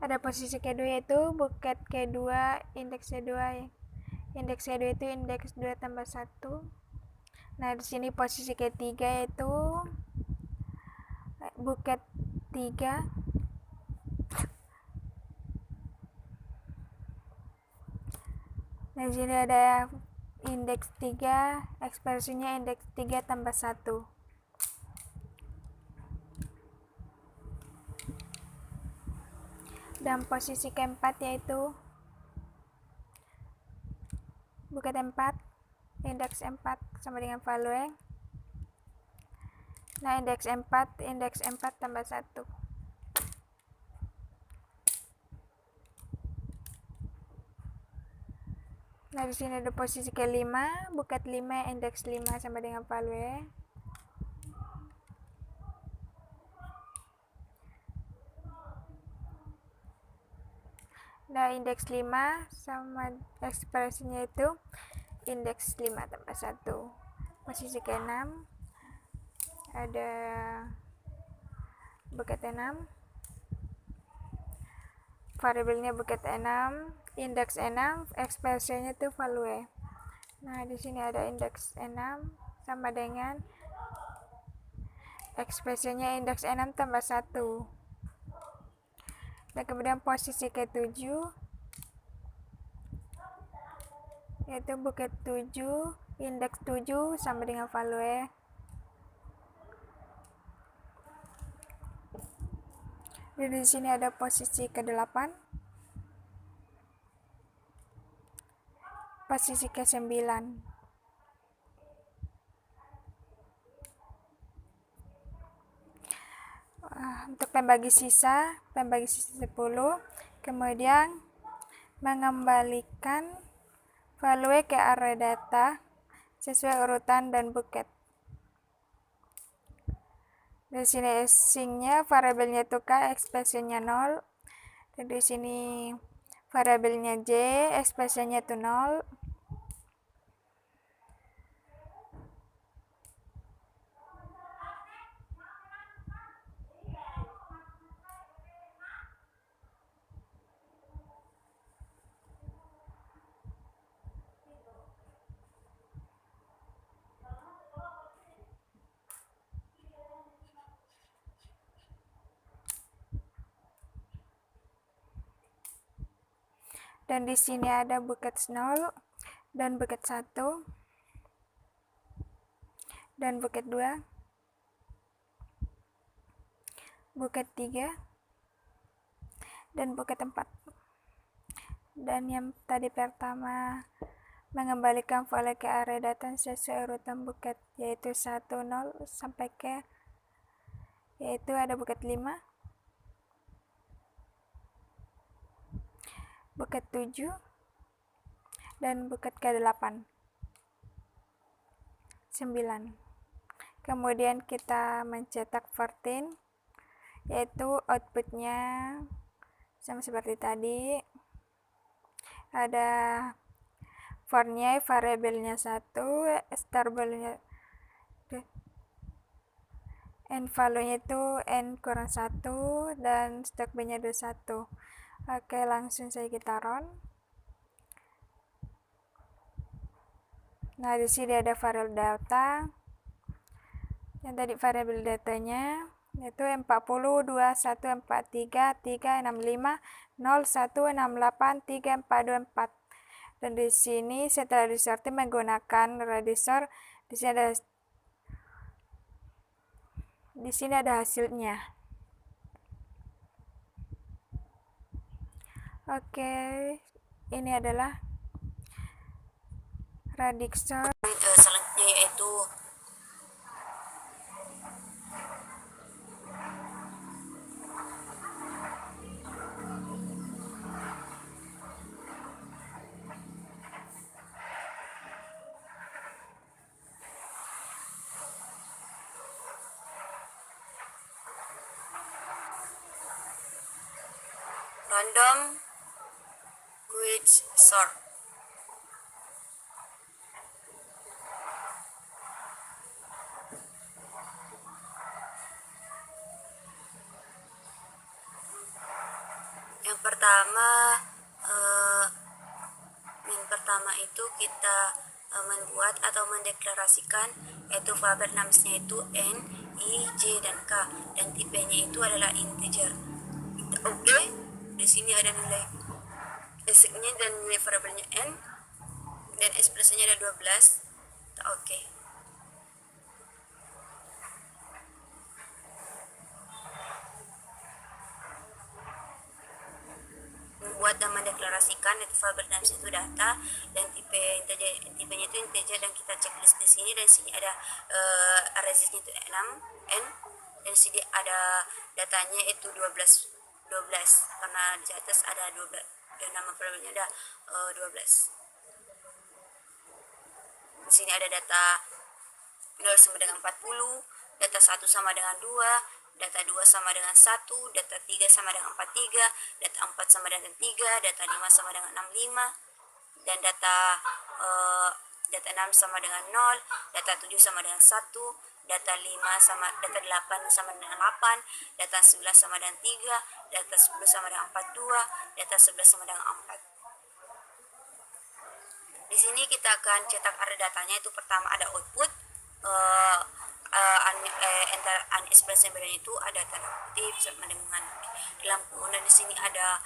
S1: ada posisi kedua yaitu buket kedua indeks kedua. Indeks kedua itu indeks 2 tambah 1. Nah, di sini posisi ketiga yaitu buket 3. Nah, di sini ada indeks 3, ekspresinya indeks 3 tambah 1. Dan posisi keempat yaitu buket 4, indeks 4 sama dengan value. Nah, indeks 4 tambah 1. Nah, di sini ada posisi kelima, buket 5, indeks 5 sama dengan value. Nah, indeks 5 sama ekspresinya itu indeks 5 tambah 1. Posisi ke-6 ada buket 6, variabelnya buket 6, indeks 6, ekspresinya itu value. Nah, di sini ada indeks 6 sama dengan ekspresinya indeks 6 tambah 1. Dan kemudian posisi ke-7 yaitu buket 7, indeks 7 sama dengan value. Jadi di sini ada posisi ke-8, posisi ke-9. Untuk pembagi sisa 10, kemudian mengembalikan value ke array data sesuai urutan dan buket. Di sini asingnya variabelnya itu k, ekspresinya 0. Dan di sini variabelnya j, ekspresinya itu 0. Dan di sini ada bucket 0 dan bucket 1 dan bucket 2, bucket 3 dan bucket 4. Dan yang tadi pertama mengembalikan file ke area data sesuai urutan bucket, yaitu 1, 0 sampai ke, yaitu ada bucket 5, bucket 7 dan bucket ke-8, 9. Kemudian kita mencetak 14, yaitu outputnya sama seperti tadi, ada for-nya variabelnya 1, start value-nya n value-nya itu n kurang 1 dan stok b-nya 21. Oke, langsung saja kita run. Nah, di sini ada variabel data. Yang tadi variabel datanya yaitu 40, 21, 43, 365, 01, 68, 34, 24. Dan di sini setelah disortir menggunakan radiusor, di sini ada hasilnya. Oke, ini adalah radiusor.
S2: Selanjutnya yaitu random quicksort. Yang pertama itu kita membuat atau mendeklarasikan yaitu variabel namanya itu n, i, j dan k, dan tipenya itu adalah integer. Oke, di sini ada nilai basic-nya dan nilai variabelnya n dan ekspresinya ada 12. Oke. Membuat dan mendeklarasikan itu variabel namanya itu data dan tipenya itu integer, dan kita checklist di sini. Dan sini ada resistnya itu 6 n, dan sini ada datanya itu 12 karena di atas ada 12 dan nama variabelnya ada 12. Di sini ada data 0 sama dengan 40, data 1 sama dengan 2, data 2 sama dengan 1, data 3 sama dengan 43, data 4 sama dengan 3, data 5 sama dengan 65, dan data 6 sama dengan 0, data 7 sama dengan 1, data 8 sama dengan 8, data 9 sama dengan 3, data 10 sama dengan 42, data 11 sama dengan 4. Di sini kita akan cetak area datanya. Itu pertama ada output, antara ekspresi yang itu ada tanda kutip sama dengan lampu. Dan di sini ada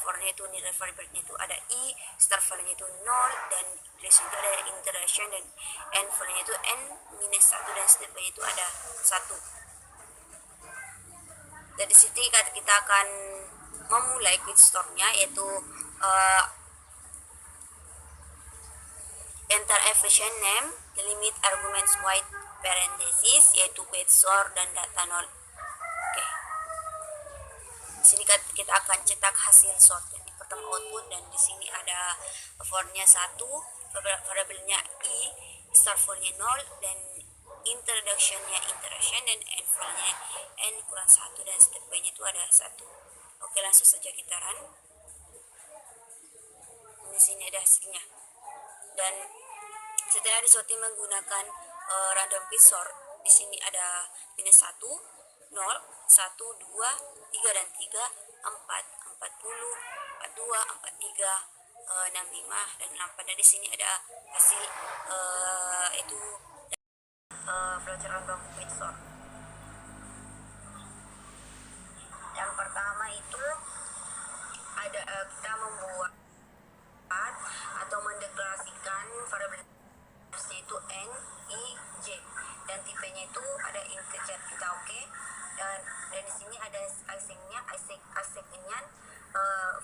S2: for-nya itu nilai variabelnya itu ada i, start value-nya itu 0, dan di sini ada interaction, dan n value-nya itu n minus 1, dan step-nya itu ada 1. Dan di sini kita akan memulai quicksort-nya, yaitu enter equation name, limit arguments white parenthesis, yaitu quicksort dan data 0. Oke. Di sini kita akan cetak hasil sort. Yang pertama output, dan di sini ada for-nya 1, variabelnya i, start for-nya 0, dan introduction-nya interaction, dan end for-nya n kurang 1, dan step by-nya itu ada 1. Oke, langsung saja kita run. Di sini ada hasilnya. Dan setelah disortir menggunakan random quicksort, di sini ada minus 1, 0, 1, 2, 3 dan 3, 4, 40, 42, 43, 65 dan 8. Dan di sini ada hasil itu flowchart random quicksort. Yang pertama itu ada kita membuat aseknya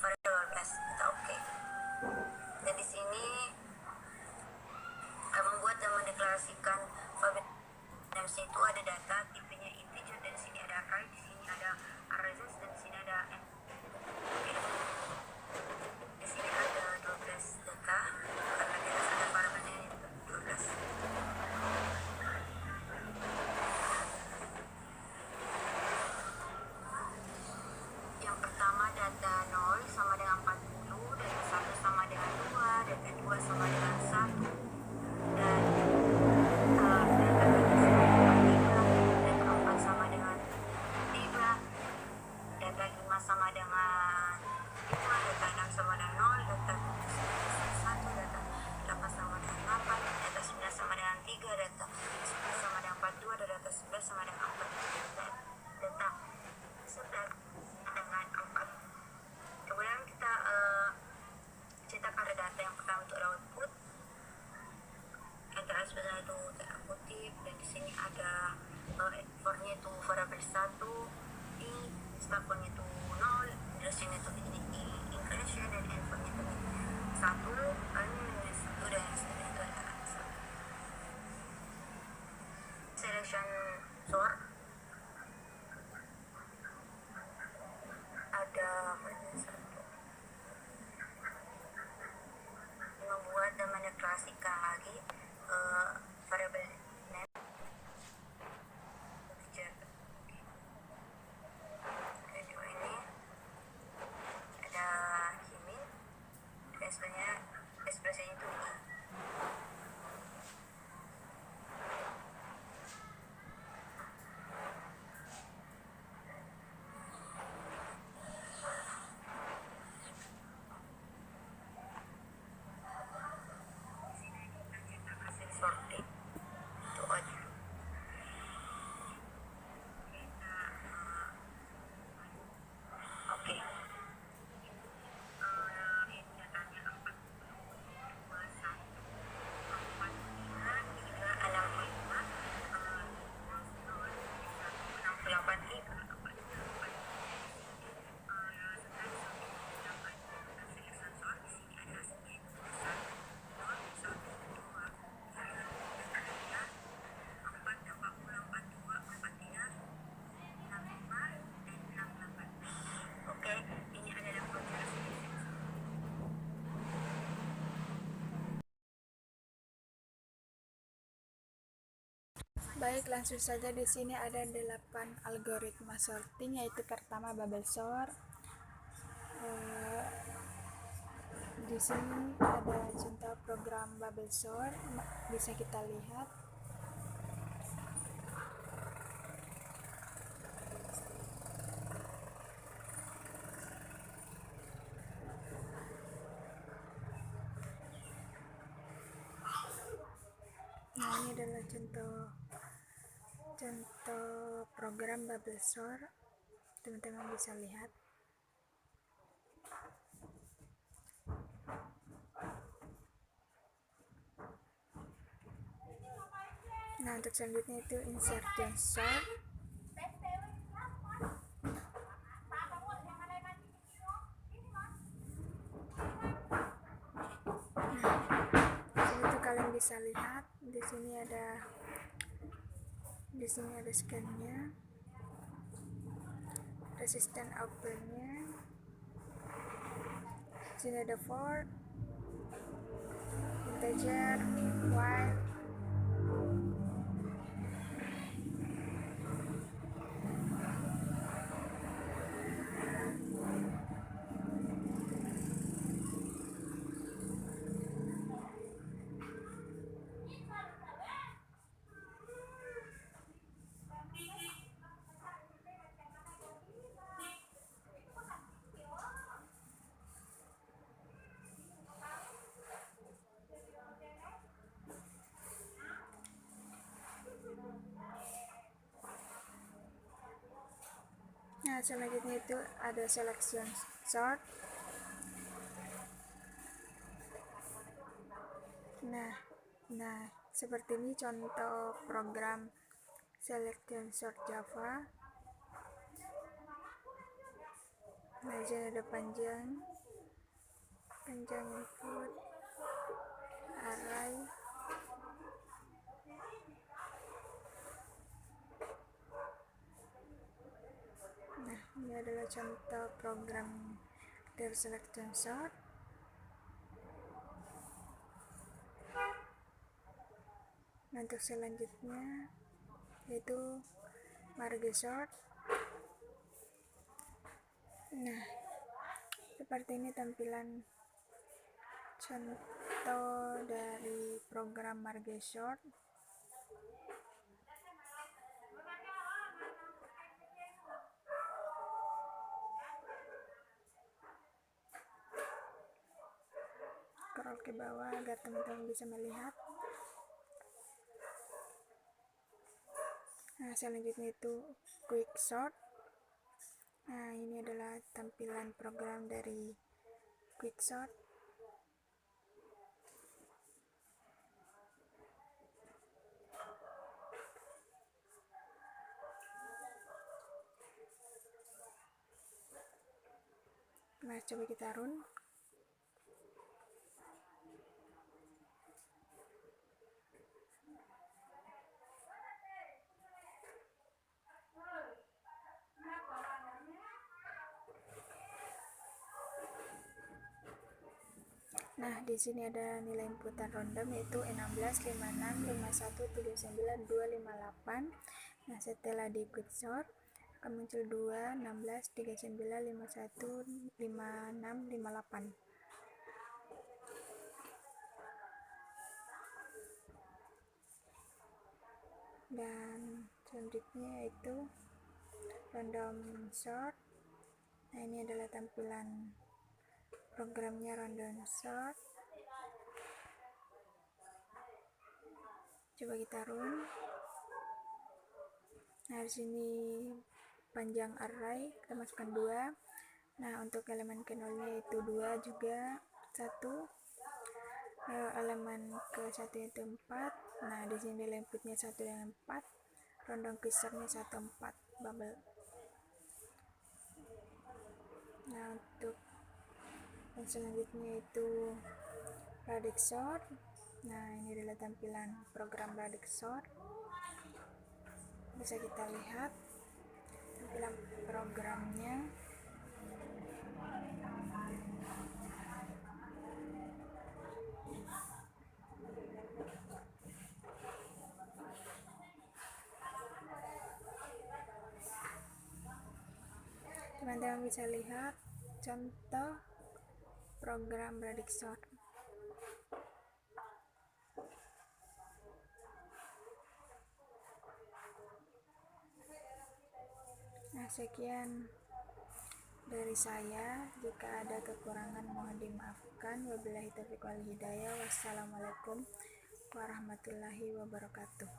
S2: variabel 12 kita oke. Dan di sini membuat dan mendeklarasikan variabel itu ada data tipenya integer, dan di sini ada array, di sini ada arrays, dan di sini ada di sini ada 12 data karena kita ada parameternya 12. Yang pertama data 0 sama dengan 40, data 1 sama dengan 2, data 2 sama dengan 1, dan data 3 sama dengan 3, data 4 sama dengan 3, data 5 sama dengan 5, data 6 sama dengan 0, data 7 sama dengan 1, data 8 sama dengan 8, data 9 sama dengan 3, data 10 sama dengan 42, dan data 11 sama dengan 4, data 11 dengan 4. Kemudian kita cetak pada data yang pertama untuk output. Antara sebenarnya itu tanda kutip, dan di sini ada for-nya itu variabel 1, di start-nya itu 0, duration-nya itu inclusion, dan end-nya itu 1, ini 1, dan seterusnya itu ada 1. Selection sort ada membuat dan mendeklarasikan lagi variabel net integer. Kedua ini ada kimin, dan sebenarnya ekspresinya itu i. Sorting itu aja. Oke. Ini datanya 4, 2, 1, 4, 3, 3, 6, 5, 68, 3, 4, 8. Oke, ini adalah proses.
S1: Baik, langsung saja. Di sini ada 8 algoritma sorting, yaitu pertama bubble sort. Di sini ada contoh program bubble sort, bisa kita lihat. Nah, ini adalah contoh program bubble sort, teman-teman bisa lihat. Nah, untuk selanjutnya itu insertion sort. Itu kalian bisa lihat di sini ada scan-nya, resistant open-nya. Di sini ada for, integer, while, Nah, selanjutnya itu ada selection sort. Nah, seperti ini contoh program selection sort Java. Nah, di sini ada panjang input, array, nah ini adalah contoh program dari select and sort. Untuk selanjutnya yaitu marge sort. Nah, seperti ini tampilan contoh dari program marge sort. Scroll ke bawah agar teman-teman bisa melihat. Nah, selanjutnya itu quick sort. Nah, ini adalah tampilan program dari quick sort. Nah, coba kita run. Nah, di sini ada nilai inputan random yaitu 16, 56, 51, 39, 258. Nah, setelah di quick sort akan muncul 2, 16, 39, 51, 56, 58. Dan selanjutnya yaitu random sort. Nah, ini adalah tampilan programnya random sort. Coba kita run. Nah, di sini panjang array kita masukkan 2. Nah, untuk elemen ke nolnya itu 2 juga 1. Elemen ke 1 itu 4. Nah, di sini nilai inputnya 1 dan 4. Random quizornya 1, 4 bubble. Nah, untuk yang selanjutnya itu radix sort. Nah, ini adalah tampilan program radix sort. Bisa kita lihat tampilan programnya. Teman-teman bisa lihat contoh program radix sort. Nah, sekian dari saya. Jika ada kekurangan mohon dimaafkan. Wabillahi taufiq wal hidayah. Wassalamualaikum warahmatullahi wabarakatuh.